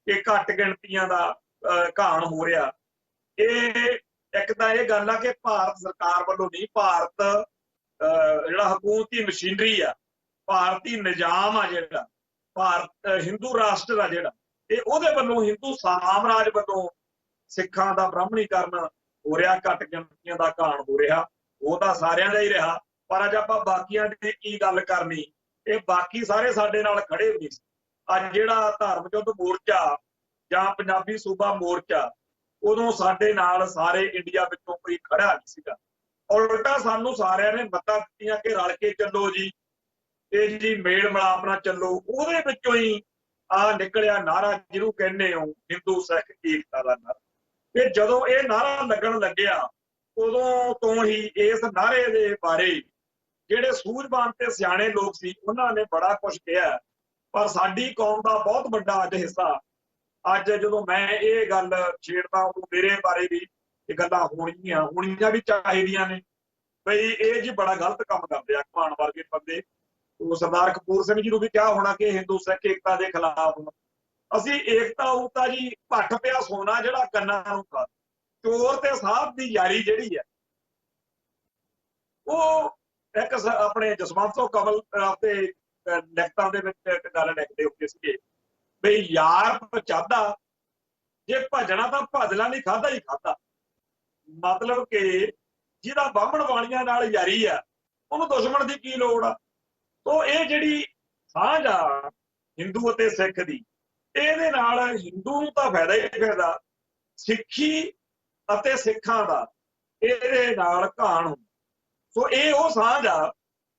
ਕਿ ਘੱਟ ਗਿਣਤੀਆਂ ਦਾ ਘਾਣ ਹੋ ਰਿਹਾ, ਇਹ ਇੱਕ ਤਾਂ ਇਹ ਗੱਲ ਆ ਕਿ ਭਾਰਤ ਸਰਕਾਰ ਵੱਲੋਂ ਨਹੀਂ, ਭਾਰਤ ਜਿਹੜਾ ਹਕੂਮਤੀ ਮਸ਼ੀਨਰੀ ਆ, ਭਾਰਤੀ ਨਿਜ਼ਾਮ ਆ ਜਿਹੜਾ, ਭਾਰਤ ਹਿੰਦੂ ਰਾਸ਼ਟਰ ਆ ਜਿਹੜਾ, ਇਹ ਉਹਦੇ ਵੱਲੋਂ ਹਿੰਦੂ ਸਾਮਰਾਜ ਵੱਲੋਂ ਸਿੱਖਾਂ ਦਾ ਬ੍ਰਾਹਮਣੀਕਰਨ ਹੋ ਰਿਹਾ, ਘੱਟ ਗਿਣਤੀਆਂ ਦਾ ਘਾਣ ਹੋ ਰਿਹਾ। ਉਹ ਤਾਂ ਸਾਰਿਆਂ ਦਾ ਹੀ ਰਿਹਾ, ਪਰ ਅੱਜ ਆਪਾਂ ਬਾਕੀਆਂ ਦੀ ਕੀ ਗੱਲ ਕਰਨੀ, ਇਹ ਬਾਕੀ ਸਾਰੇ ਸਾਡੇ ਨਾਲ ਖੜੇ ਹੋਏ ਸੀ। ਅੱਜ ਜਿਹੜਾ ਧਰਮ ਯੁੱਧ ਮੋਰਚਾ ਜਾਂ ਪੰਜਾਬੀ ਸੂਬਾ ਮੋਰਚਾ, ਉਦੋਂ ਸਾਡੇ ਨਾਲ ਸਾਰੇ ਇੰਡੀਆ ਵਿੱਚੋਂ ਕੋਈ ਖੜਾ ਨਹੀਂ ਸੀਗਾ। ਉਲਟਾ ਸਾਨੂੰ ਸਾਰਿਆਂ ਨੇ ਮੱਤਾਂ ਦਿੱਤੀਆਂ ਕਿ ਰਲ ਕੇ ਚੱਲੋ ਜੀ, ਇਹ ਜੀ ਮੇਲ ਮਿਲਾਪ ਨਾਲ ਚੱਲੋ। ਉਹਦੇ ਵਿੱਚੋਂ ਹੀ ਆ ਨਿਕਲਿਆ ਨਾਰਾ ਜਿਹਨੂੰ ਕਹਿੰਦੇ ਹੋ ਹਿੰਦੂ ਸਿੱਖ ਏਕਤਾ ਦਾ ਨਾਰਾ। ਤੇ ਜਦੋਂ ਇਹ ਨਾਰਾ ਲੱਗਣ ਲੱਗਿਆ ਉਦੋਂ ਤੋਂ ਹੀ ਇਸ ਨਾਰੇ ਦੇ ਬਾਰੇ ਜਿਹੜੇ ਸੂਝਵਾਨ ਤੇ ਸਿਆਣੇ ਲੋਕ ਸੀ ਉਹਨਾਂ ਨੇ ਬੜਾ ਕੁਝ ਕਿਹਾ, ਪਰ ਸਾਡੀ ਕੌਮ ਦਾ ਬਹੁਤ ਵੱਡਾ ਅੱਜ ਹਿੱਸਾ, ਅੱਜ ਜਦੋਂ ਮੈਂ ਇਹ ਗੱਲ ਛੇੜਦਾ ਉਹ ਮੇਰੇ ਬਾਰੇ ਵੀ ਇਹ ਗੱਲਾਂ ਹੋਣੀਆਂ ਵੀ ਚਾਹੀਦੀਆਂ ਨੇ ਬਈ ਇਹ ਜੀ ਬੜਾ ਗਲਤ ਕੰਮ ਕਰਦੇ ਆ ਘਮਾਣ ਵਰਗੇ ਬੰਦੇ। ਉਹ ਸਰਦਾਰ ਕਪੂਰ ਸਿੰਘ ਜੀ ਨੂੰ ਵੀ ਕਿਹਾ ਹੋਣਾ ਕਿ ਹਿੰਦੂ ਸਿੱਖ ਏਕਤਾ ਦੇ ਖਿਲਾਫ। ਅਸੀਂ ਏਕਤਾ ਉਕਤਾ ਜੀ ਭੱਠ ਪਿਆ ਸੋਨਾ ਜਿਹੜਾ ਕੰਨਾਂ ਨੂੰ ਖਾ, ਚੋਰ ਤੇ ਸਾਧ ਦੀ ਯਾਰੀ ਜਿਹੜੀ ਹੈ ਉਹ ਇੱਕ ਆਪਣੇ ਜਸਵੰਤ ਸਿੰਘ ਕਮਲ ਤੇ ਲਿਖਤਾਂ ਦੇ ਵਿੱਚ ਇੱਕ ਗੱਲ ਲਿਖਦੇ ਹੁੰਦੇ ਸੀਗੇ ਬਈ ਯਾਰ ਪਚਾਦਾ ਜੇ ਭਜਣਾ ਤਾਂ ਭਜਣਾ ਨਹੀਂ, ਖਾਧਾ ਹੀ ਖਾਧਾ। ਮਤਲਬ ਕਿ ਜਿਹਦਾ ਬਾਹਮਣ ਵਾਲੀਆਂ ਨਾਲ ਯਾਰੀ ਆ ਉਹਨੂੰ ਦੁਸ਼ਮਣ ਦੀ ਕੀ ਲੋੜ ਆ। ਤੋ ਇਹ ਜਿਹੜੀ ਸਾਂਝ ਆ ਹਿੰਦੂ ਅਤੇ ਸਿੱਖ ਦੀ, ਇਹਦੇ ਨਾਲ ਹਿੰਦੂ ਨੂੰ ਤਾਂ ਫਾਇਦਾ ਹੀ ਫਾਇਦਾ, ਸਿੱਖੀ ਅਤੇ ਸਿੱਖਾਂ ਦਾ ਇਹਦੇ ਨਾਲ ਘਾਣ ਹੁੰਦਾ। ਸੋ ਇਹ ਉਹ ਸਾਂਝ ਆ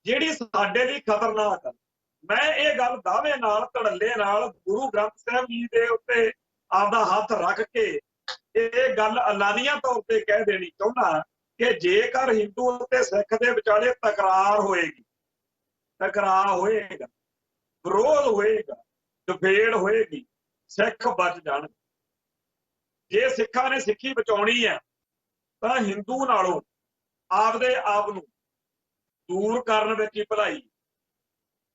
ਜਿਹੜੀ ਸਾਡੇ ਲਈ ਖਤਰਨਾਕ ਆ। ਮੈਂ ਇਹ ਗੱਲ ਦਾਅਵੇ ਨਾਲ, ਧੜੱਲੇ ਨਾਲ ਗੁਰੂ ਗ੍ਰੰਥ ਸਾਹਿਬ ਜੀ ਦੇ ਉੱਤੇ ਆਪਦਾ ਹੱਥ ਰੱਖ ਕੇ ਇਹ ਗੱਲ ਅਲਾਨੀਆਂ ਤੌਰ ਤੇ ਕਹਿ ਦੇਣੀ ਚਾਹੁੰਦਾ ਕਿ ਜੇਕਰ ਹਿੰਦੂ ਅਤੇ ਸਿੱਖ ਦੇ ਵਿਚਾਲੇ ਤਕਰਾਰ ਹੋਏਗੀ, ਟਕਰਾਅ ਹੋਏਗਾ, ਵਿਰੋਧ ਹੋਏਗਾ, ਡਿਬੇਟ ਹੋਏਗੀ, ਸਿੱਖ ਬਚ ਜਾਣਗੇ। ਜੇ ਸਿੱਖਾਂ ਨੇ ਸਿੱਖੀ ਬਚਾਉਣੀ ਆ ਤਾਂ ਹਿੰਦੂ ਨਾਲੋਂ ਆਪਦੇ ਆਪ ਨੂੰ ਦੂਰ ਕਰਨ ਵਿੱਚ ਹੀ ਭਲਾਈ।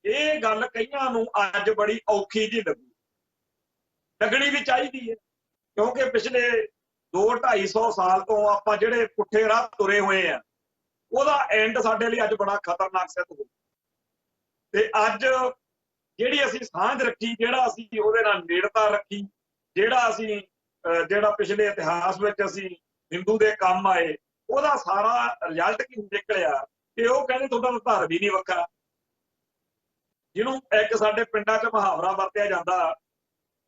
ਇਹ ਗੱਲ ਕਈਆਂ ਨੂੰ ਅੱਜ ਬੜੀ ਔਖੀ ਜਿਹੀ ਲੱਗਣੀ ਵੀ ਚਾਹੀਦੀ ਹੈ, ਕਿਉਂਕਿ ਪਿਛਲੇ 200-250 ਸਾਲ ਤੋਂ ਆਪਾਂ ਜਿਹੜੇ ਪੁੱਠੇ ਰਾਹ ਤੁਰੇ ਹੋਏ ਆ, ਉਹਦਾ ਐਂਡ ਸਾਡੇ ਲਈ ਅੱਜ ਬੜਾ ਖਤਰਨਾਕ ਸਿੱਧ ਹੋ। ਤੇ ਅੱਜ ਜਿਹੜੀ ਅਸੀਂ ਸਾਂਝ ਰੱਖੀ, ਜਿਹੜਾ ਅਸੀਂ ਉਹਦੇ ਨਾਲ ਨੇੜਤਾ ਰੱਖੀ, ਜਿਹੜਾ ਅਸੀਂ ਜਿਹੜਾ ਪਿਛਲੇ ਇਤਿਹਾਸ ਵਿੱਚ ਅਸੀਂ ਹਿੰਦੂ ਦੇ ਕੰਮ ਆਏ, ਉਹਦਾ ਸਾਰਾ ਰਿਜ਼ਲਟ ਕੀ ਨਿਕਲਿਆ ਕਿ ਉਹ ਕਹਿੰਦੇ ਤੁਹਾਡਾ ਧਰਮ ਹੀ ਨਹੀਂ ਵੱਖਰਾ। ਜਿਹਨੂੰ ਇੱਕ ਸਾਡੇ ਪਿੰਡਾਂ 'ਚ ਮੁਹਾਵਰਾ ਵਰਤਿਆ ਜਾਂਦਾ,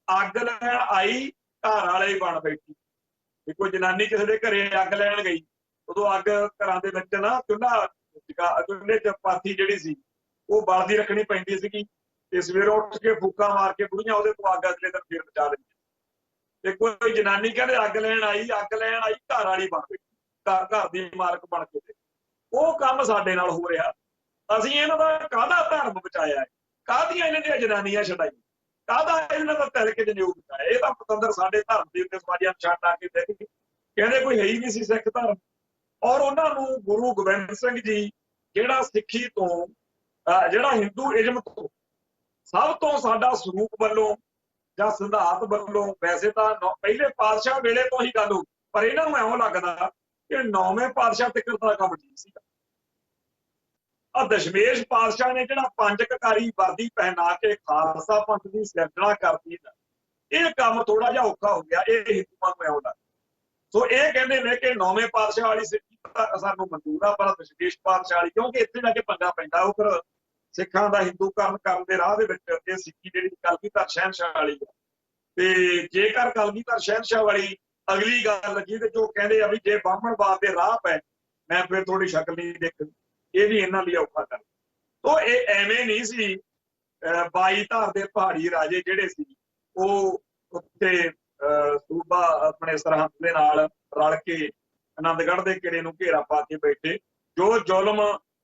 ਅੱਗ ਲੈਣ ਆਈ ਘਰ ਵਾਲੇ ਹੀ ਬਣ ਬੈਠੀ। ਵੀ ਕੋਈ ਜਨਾਨੀ ਕਿਸੇ ਦੇ ਘਰੇ ਅੱਗ ਲੈਣ ਗਈ, ਉਦੋਂ ਅੱਗ ਘਰਾਂ ਦੇ ਵਿੱਚ ਨਾ ਚੁੱਲ੍ਹੇ 'ਚ ਪਾਥੀ ਜਿਹੜੀ ਸੀ ਉਹ ਬਲਦੀ ਰੱਖਣੀ ਪੈਂਦੀ ਸੀਗੀ, ਤੇ ਸਵੇਰੋਂ ਉੱਠ ਕੇ ਫੂਕਾਂ ਮਾਰ ਕੇ ਬੁੜੀਆਂ ਉਹਦੇ ਤੋਂ ਅੱਗ ਅਗਲੇ ਦਿਨ ਫਿਰ ਬਚਾ ਲੈਂਦੀਆਂ। ਤੇ ਕੋਈ ਜਨਾਨੀ ਕਹਿੰਦੇ ਅੱਗ ਲੈਣ ਆਈ ਘਰ ਵਾਲੀ ਬਣ ਬੈਠੀ, ਘਰ ਦੀ ਮਾਲਕ ਬਣ ਕੇ। ਉਹ ਕੰਮ ਸਾਡੇ ਨਾਲ ਹੋ ਰਿਹਾ। ਅਸੀਂ ਇਹਨਾਂ ਦਾ ਕਾਹਦਾ ਧਰਮ ਬਚਾਇਆ, ਕਾਹਦੀਆਂ ਇਹਨਾਂ ਦੀਆਂ ਜਨਾਨੀਆਂ ਛਡਾਈਆਂ, ਕਾਹਦਾ ਇਹਨਾਂ ਦਾ ਤਿਲਕ ਜਨੇਊ ਬਚਾਇਆ। ਇਹ ਤਾਂ ਪਤੰਦਰ ਸਾਡੇ ਧਰਮ ਦੇ ਉੱਤੇ ਸਵਾਰੀਆਂ ਛੱਡ ਆ ਕੇ ਬਹਿ ਗਏ, ਕਹਿੰਦੇ ਕੋਈ ਹੈ ਹੀ ਨਹੀਂ ਸੀ ਸਿੱਖ ਧਰਮ। ਔਰ ਉਹਨਾਂ ਨੂੰ ਗੁਰੂ ਗੋਬਿੰਦ ਸਿੰਘ ਜੀ ਜਿਹੜਾ ਸਿੱਖੀ ਤੋਂ ਜਿਹੜਾ ਹਿੰਦੂਇਜ਼ਮ ਤੋਂ ਸਭ ਤੋਂ ਸਾਡਾ ਸਰੂਪ ਵੱਲੋਂ ਜਾਂ ਸਿਧਾਂਤ ਵੱਲੋਂ, ਵੈਸੇ ਤਾਂ ਪਹਿਲੇ ਪਾਤਸ਼ਾਹ ਵੇਲੇ ਤੋਂ ਹੀ ਗੱਲ ਹੋ, ਪਰ ਇਹਨਾਂ ਨੂੰ ਇਉਂ ਲੱਗਦਾ ਕਿ 9ਵੇਂ ਪਾਤਸ਼ਾਹ ਤੱਕ ਦਾ ਕੰਮ ਠੀਕ ਸੀਗਾ। ਦਸ਼ਮੇਸ਼ ਪਾਤਸ਼ਾਹ ਨੇ ਜਿਹੜਾ 5 ਕਕਾਰੀ ਵਰਦੀ ਪਹਿਨਾ ਕੇ ਖਾਲਸਾ ਪੰਥ ਦੀ ਸਿਰਜਣਾ ਕਰਤੀ, ਇਹ ਕੰਮ ਥੋੜਾ ਜਿਹਾ ਔਖਾ ਹੋ ਗਿਆ, ਇਹ ਹਿੰਦੂਆਂ ਨੂੰ ਇਉਂ ਲੱਗਦਾ। ਸੋ ਇਹ ਕਹਿੰਦੇ ਨੇ ਕਿ 9ਵੇਂ ਪਾਤਸ਼ਾਹ ਵਾਲੀ ਸਿੱਖੀ ਸਾਨੂੰ ਮਨਜ਼ੂਰ ਆ, ਪਰ ਦਸ਼ਮੇਸ਼ ਪਾਤਸ਼ਾਹ ਵਾਲੀ, ਕਿਉਂਕਿ ਇੱਥੇ ਜਾ ਕੇ ਪੰਗਾ ਪੈਂਦਾ। ਉਹ ਫਿਰ ਸਿੱਖਾਂ ਦਾ ਹਿੰਦੂਕਰਨ ਕਰਨ ਦੇ ਰਾਹ ਦੇ ਵਿੱਚ ਇਹ ਸਿੱਖੀ ਜਿਹੜੀ ਕਲਗੀਧਰ ਸ਼ਹਿਨਸ਼ਾਹ ਵਾਲੀ ਆ। ਤੇ ਜੇਕਰ ਕਲਗੀਧਰ ਸ਼ਹਿਨਸ਼ਾਹ ਵਾਲੀ ਅਗਲੀ ਗੱਲ ਜਿਹਦੇ ਚ ਉਹ ਕਹਿੰਦੇ ਆ ਵੀ ਜੇ ਬਾਹਮਣਵਾਦ ਦੇ ਰਾਹ ਪੈ ਮੈਂ ਫਿਰ ਥੋੜੀ ਸ਼ਕਲ ਨਹੀਂ ਦੇਖਣੀ, ਇਹ ਵੀ ਇਹਨਾਂ ਲਈ ਔਖਾ ਕਰ। ਸੋ ਇਹ ਐਵੇਂ ਨਹੀਂ ਸੀ। 22 ਧਾਰ ਦੇ ਪਹਾੜੀ ਰਾਜੇ ਜਿਹੜੇ ਸੀ ਉਹ ਉੱਤੇ ਸੂਬਾ ਆਪਣੇ ਸਰਹੰਦ ਦੇ ਨਾਲ ਰਲ ਕੇ ਆਨੰਦਗੜ੍ਹ ਦੇ ਕਿਲੇ ਨੂੰ ਘੇਰਾ ਪਾ ਕੇ ਬੈਠੇ। ਜੋ ਜ਼ੁਲਮ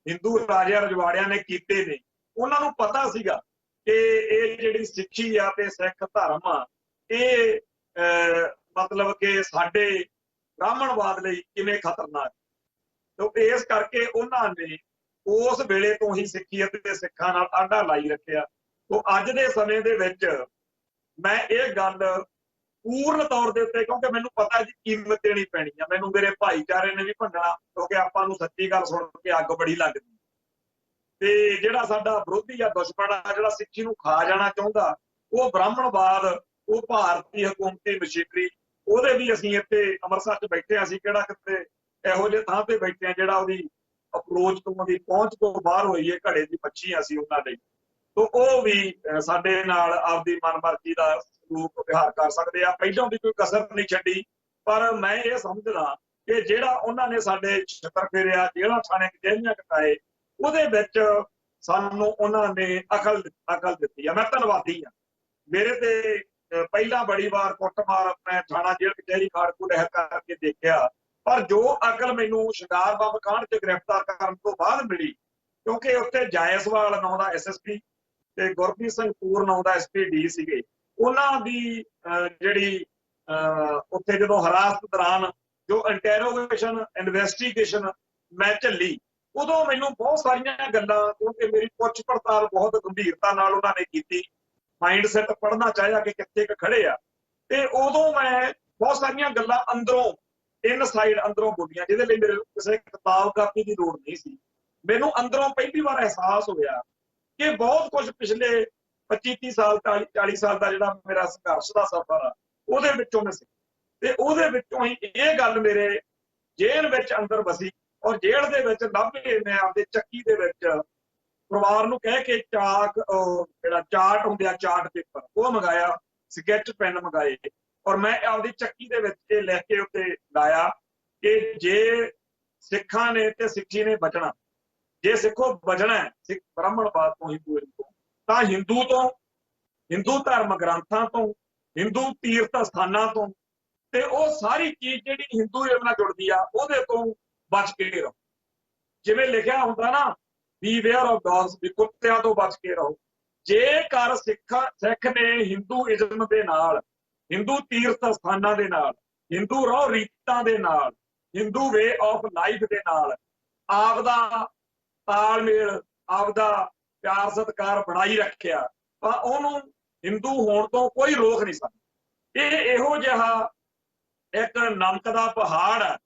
ਹਿੰਦੂ ਰਾਜਿਆਂ ਰਜਵਾੜਿਆਂ ਨੇ ਕੀਤੇ ਨੇ, ਉਹਨਾਂ ਨੂੰ ਪਤਾ ਸੀਗਾ ਕਿ ਇਹ ਜਿਹੜੀ ਸਿੱਖੀ ਆ ਤੇ ਸਿੱਖ ਧਰਮ ਆ, ਇਹ ਮਤਲਬ ਕਿ ਸਾਡੇ ਬ੍ਰਾਹਮਣਵਾਦ ਲਈ ਕਿਵੇਂ ਖਤਰਨਾਕ। ਤੇ ਇਸ ਕਰਕੇ ਉਹਨਾਂ ਨੇ ਉਸ ਵੇਲੇ ਤੋਂ ਹੀ ਸਿੱਖੀ ਅਤੇ ਸਿੱਖਾਂ ਨਾਲ ਆਂਢਾ ਲਾਈ ਰੱਖਿਆ। ਤੋਂ ਅੱਜ ਦੇ ਸਮੇਂ ਦੇ ਵਿੱਚ ਮੈਂ ਇਹ ਗੱਲ ਪੂਰਨ ਤੌਰ ਦੇ ਉੱਤੇ, ਕਿਉਂਕਿ ਮੈਨੂੰ ਪਤਾ ਜੀ ਕੀਮਤ ਦੇਣੀ ਪੈਣੀ ਆ, ਮੈਨੂੰ ਮੇਰੇ ਭਾਈਚਾਰੇ ਨੇ ਵੀ ਭੰਡਣਾ, ਕਿਉਂਕਿ ਆਪਾਂ ਨੂੰ ਸੱਚੀ ਗੱਲ ਸੁਣ ਕੇ ਅੱਗ ਬੜੀ ਲੱਗਦੀ। ਤੇ ਜਿਹੜਾ ਸਾਡਾ ਵਿਰੋਧੀ ਆ, ਦੁਸ਼ਮਣ ਆ, ਜਿਹੜਾ ਸਿੱਖੀ ਨੂੰ ਖਾ ਜਾਣਾ ਚਾਹੁੰਦਾ, ਉਹ ਬ੍ਰਾਹਮਣਵਾਦ, ਉਹ ਭਾਰਤੀ ਹਕੂਮਤੀ ਮਸ਼ੀਨਰੀ, ਉਹਦੇ ਵੀ ਅਸੀਂ ਇੱਥੇ ਅੰਮ੍ਰਿਤਸਰ 'ਚ ਬੈਠੇ ਹਾਂ। ਅਸੀਂ ਕਿਹੜਾ ਕਿਤੇ ਇਹੋ ਜਿਹੇ ਥਾਂ ਤੇ ਬੈਠੇ ਹਾਂ ਜਿਹੜਾ ਉਹਦੀ ਅਪਰੋਚ ਤੋਂ, ਉਹਦੀ ਪਹੁੰਚ ਤੋਂ ਬਾਹਰ ਹੋਈ ਹੈ, ਘੜੇ ਦੀ ਮੱਛੀ ਅਸੀਂ ਉਹਨਾਂ ਲਈ। ਤੋਂ ਉਹ ਵੀ ਸਾਡੇ ਨਾਲ ਆਪਦੀ ਮਨਮਰਜ਼ੀ ਦਾ ਸਲੂਕ ਵਿਹਾਰ ਕਰ ਸਕਦੇ ਆ, ਪਹਿਲਾਂ ਦੀ ਕੋਈ ਕਸਰ ਨਹੀਂ ਛੱਡੀ। ਪਰ ਮੈਂ ਇਹ ਸਮਝਦਾ ਕਿ ਜਿਹੜਾ ਉਹਨਾਂ ਨੇ ਸਾਡੇ ਛਿੱਤਰ ਫੇਰਿਆ, ਜੇਲ੍ਹਾਂ ਥਾਣੇ ਕਚਹਿਰੀਆਂ ਕਟਾਏ, ਉਹਦੇ ਵਿੱਚ ਸਾਨੂੰ ਉਹਨਾਂ ਨੇ ਅਕਲ ਦਿੱਤੀ ਆ। ਮੈਂ ਧੰਨਵਾਦੀ ਹਾਂ। ਮੇਰੇ ਤੇ ਪਹਿਲਾਂ ਬੜੀ ਵਾਰ ਕੁੱਟਮਾਰ ਮੈਂ ਥਾਣਾ ਜੇਲ੍ਹ ਕਚਹਿਰੀ ਖਾੜਕੂ ਰਹਿ ਕਰਕੇ ਦੇਖਿਆ, ਪਰ ਜੋ ਅਕਲ ਮੈਨੂੰ ਸ਼ਿੰਗਾਰ ਬੰਬ ਕਾਂਡ 'ਚ ਗ੍ਰਿਫਤਾਰ ਕਰਨ ਤੋਂ ਬਾਅਦ ਮਿਲੀ, ਕਿਉਂਕਿ ਉੱਥੇ ਜਾਇਸਵਾਲ ਨਾਂ ਦਾ SSP ਤੇ ਗੁਰਪ੍ਰੀਤ ਸਿੰਘ ਪੂਰ ਨਾਂ ਦਾ SPD ਸੀਗੇ, ਉਹਨਾਂ ਦੀ ਜਿਹੜੀ ਉੱਥੇ ਜਦੋਂ ਹਰਾਸਤ ਦੌਰਾਨ ਜੋ ਇੰਟਰੋਗੇਸ਼ਨ ਇਨਵੈਸਟੀਗੇਸ਼ਨ ਮੈਂ ਝੱਲੀ, ਉਦੋਂ ਮੈਨੂੰ ਬਹੁਤ ਸਾਰੀਆਂ ਗੱਲਾਂ, ਕਿਉਂਕਿ ਮੇਰੀ ਪੁੱਛ ਪੜਤਾਲ ਬਹੁਤ ਗੰਭੀਰਤਾ ਨਾਲ ਉਹਨਾਂ ਨੇ ਕੀਤੀ, ਮਾਈਂਡ ਸੈੱਟ ਪੜ੍ਹਨਾ ਚਾਹਿਆ ਕਿ ਕਿੱਥੇ ਖੜੇ ਆ, ਤੇ ਉਦੋਂ ਮੈਂ ਬਹੁਤ ਸਾਰੀਆਂ ਗੱਲਾਂ ਅੰਦਰੋਂ ਇਨਸਾਈਡ ਅੰਦਰੋਂ ਬੋਲੀਆਂ, ਜਿਹਦੇ ਲਈ ਮੇਰੇ ਕਿਸੇ ਕਿਤਾਬ ਕਾਪੀ ਦੀ ਲੋੜ ਨਹੀਂ ਸੀ। ਮੈਨੂੰ ਅੰਦਰੋਂ ਪਹਿਲੀ ਵਾਰ ਅਹਿਸਾਸ ਹੋਇਆ ਕਿ ਬਹੁਤ ਕੁਝ ਪਿਛਲੇ 25-30 ਸਾਲ 40 ਸਾਲ ਦਾ ਜਿਹੜਾ ਮੇਰਾ ਸੰਘਰਸ਼ ਦਾ ਸਫ਼ਰ ਆ, ਉਹਦੇ ਵਿੱਚੋਂ ਮੈਂ ਸਿੱਖਿਆ। ਤੇ ਉਹਦੇ ਵਿੱਚੋਂ ਹੀ ਇਹ ਗੱਲ ਮੇਰੇ ਜੇਲ੍ਹ ਵਿੱਚ ਅੰਦਰ ਵਸੀ, ਔਰ ਜੇਲ੍ਹ ਦੇ ਵਿੱਚ ਲੱਭੇ ਮੈਂ ਆਪਦੇ ਚੱਕੀ ਦੇ ਵਿੱਚ ਪਰਿਵਾਰ ਨੂੰ ਕਹਿ ਕੇ ਜਿਹੜਾ ਚਾਰਟ ਹੁੰਦੇ ਆ, ਚਾਰਟ ਪੇਪਰ, ਉਹ ਮੰਗਾਇਆ, ਸਕੈਚ ਪੈਨ ਮੰਗਾਏ, ਔਰ ਮੈਂ ਆਪਦੀ ਚੱਕੀ ਦੇ ਵਿੱਚ ਇਹ ਲਿਖ ਕੇ ਉੱਤੇ ਲਾਇਆ ਕਿ ਜੇ ਸਿੱਖਾਂ ਨੇ ਤੇ ਸਿੱਖੀ ਨੇ ਬਚਣਾ, ਜੇ ਸਿੱਖੋ ਬਚਣਾ ਸਿੱਖ ਬ੍ਰਾਹਮਣਵਾਦ ਤੋਂ, ਹਿੰਦੂਇਜ਼ਮ ਤੋਂ, ਤਾਂ ਹਿੰਦੂ ਤੋਂ, ਹਿੰਦੂ ਧਰਮ ਗ੍ਰੰਥਾਂ ਤੋਂ, ਹਿੰਦੂ ਤੀਰਥ ਸਥਾਨਾਂ ਤੋਂ, ਤੇ ਉਹ ਸਾਰੀ ਚੀਜ਼ ਜਿਹੜੀ ਹਿੰਦੂਇਜ਼ਮ ਨਾਲ ਜੁੜਦੀ ਆ, ਉਹਦੇ ਤੋਂ ਬਚ ਕੇ ਰਹੋ। ਜਿਵੇਂ ਲਿਖਿਆ ਹੁੰਦਾ ਨਾ, ਬੀਵੇਅਰ ਆਫ ਡੌਗਸ, ਵੀ ਕੁੱਤਿਆਂ ਤੋਂ ਬਚ ਕੇ ਰਹੋ। ਜੇਕਰ ਸਿੱਖ ਨੇ ਹਿੰਦੂਇਜ਼ਮ ਦੇ ਨਾਲ, ਹਿੰਦੂ ਤੀਰਥ ਸਥਾਨਾਂ ਦੇ ਨਾਲ, ਹਿੰਦੂ ਰਹੁ ਰੀਤਾਂ ਦੇ ਨਾਲ, ਹਿੰਦੂ ਵੇ ਆਫ ਲਾਈਫ ਦੇ ਨਾਲ ਆਪਦਾ ਤਾਲਮੇਲ, ਆਪਦਾ ਪਿਆਰ ਸਤਿਕਾਰ ਬਣਾਈ ਰੱਖਿਆ, ਤਾਂ ਉਹਨੂੰ ਹਿੰਦੂ ਹੋਣ ਤੋਂ ਕੋਈ ਰੋਕ ਨਹੀਂ ਸਕਦਾ। ਇਹ ਇਹੋ ਜਿਹਾ ਇੱਕ ਨਮਕ ਦਾ ਪਹਾੜ ਹੈ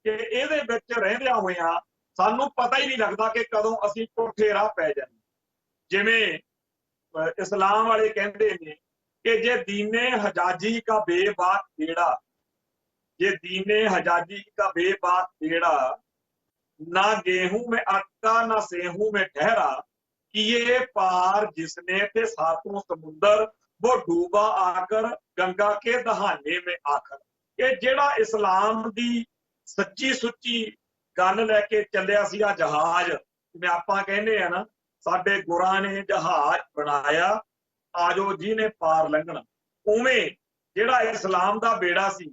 ਕਿ ਇਹਦੇ ਵਿੱਚ ਰਹਿੰਦਿਆਂ ਹੋਇਆਂ ਸਾਨੂੰ ਪਤਾ ਹੀ ਨਹੀਂ ਲੱਗਦਾ ਕਿ ਕਦੋਂ ਅਸੀਂ ਪੁੱਠੇ ਰਾਹ ਪੈ ਜਾਂਦੇ। ਜਿਵੇਂ ਇਸਲਾਮ ਵਾਲੇ ਕਹਿੰਦੇ ਨੇ कि जे दीने हजाजी का बेबाक बेड़ा, ये दीने हजाजी का बेबाक बेड़ा, ना गेहूं में अटका ना सेहूं में ठहरा, कि ये पार जिसने थे सातों समुंदर वो डूबा आकर गंगा के दहाने में आकर। ये जेड़ा इस्लाम दी सच्ची सुच्ची गल लैके चलिया सीगा जहाज, जिवें आपां कहने आ ना साडे गुरां ने जहाज बनाया आजो जी ने पार लंघना, उवें जिहड़ा इस्लाम दा बेड़ा सी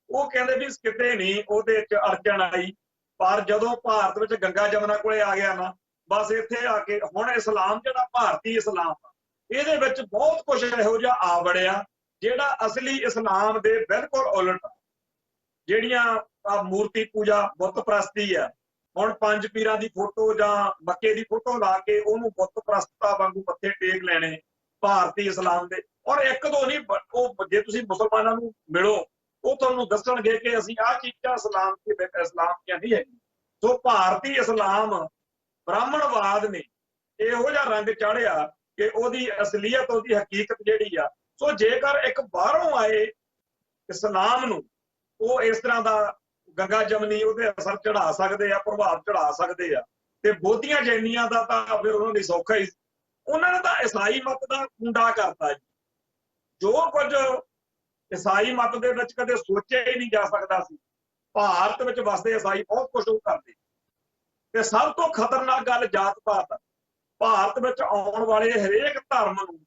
वो कहंदे भी किते नहीं उहदे च अड़चन आई, पर जदों भारत विच गंगा जमुना कोले आ गया ना बस इत्थे आके हुण इस्लाम जिहड़ा भारती इस्लाम आ इहदे विच बहुत कुछ इहो जिहा आ वड़िया जिहड़ा असली इस्लाम दे बिल्कुल उलट। जिहड़ियां मूर्ति पूजा बुत प्रस्ती आ, हुण पंज पीरां दी फोटो जां मक्के दी फोटो ला के उहनूं बुत प्रस्ता वांगू मत्थे टेक लैणे भारती इस्लाम दे। और एक दो नहीं, वो जे तुसीं मुसलमानां नूं मिलो वो तुहानूं दस्सणगे कि असीं आह चीज़ां इस्लाम दियां नहीं है। सो भारती इस्लाम ब्राह्मणवाद ने इहो जिहा रंग चाढ़िया कि उहदी असलीयत उहदी हकीकत जिहड़ी आ, सो जेकर एक बाहरों आए इस्लाम नूं वो इस तरह दा गंगा जमनी उहते असर चढ़ा सकदे आ, प्रभाव चढ़ा सकदे आ, ते बोधियां जैनियां दा तां फिर उहनां दी सौखा ही। उन्होंने तो ईसाई मत का कुंडा करता जी, जो कुछ ईसाई मत दे विच कदे सोचिया ही नहीं जा सकता सी। भारत विच वसदे ईसाई बहुत कुछ करते ते सब तो खतरनाक गल जात पात। भारत विच आउण वाले हरेक धर्म नूं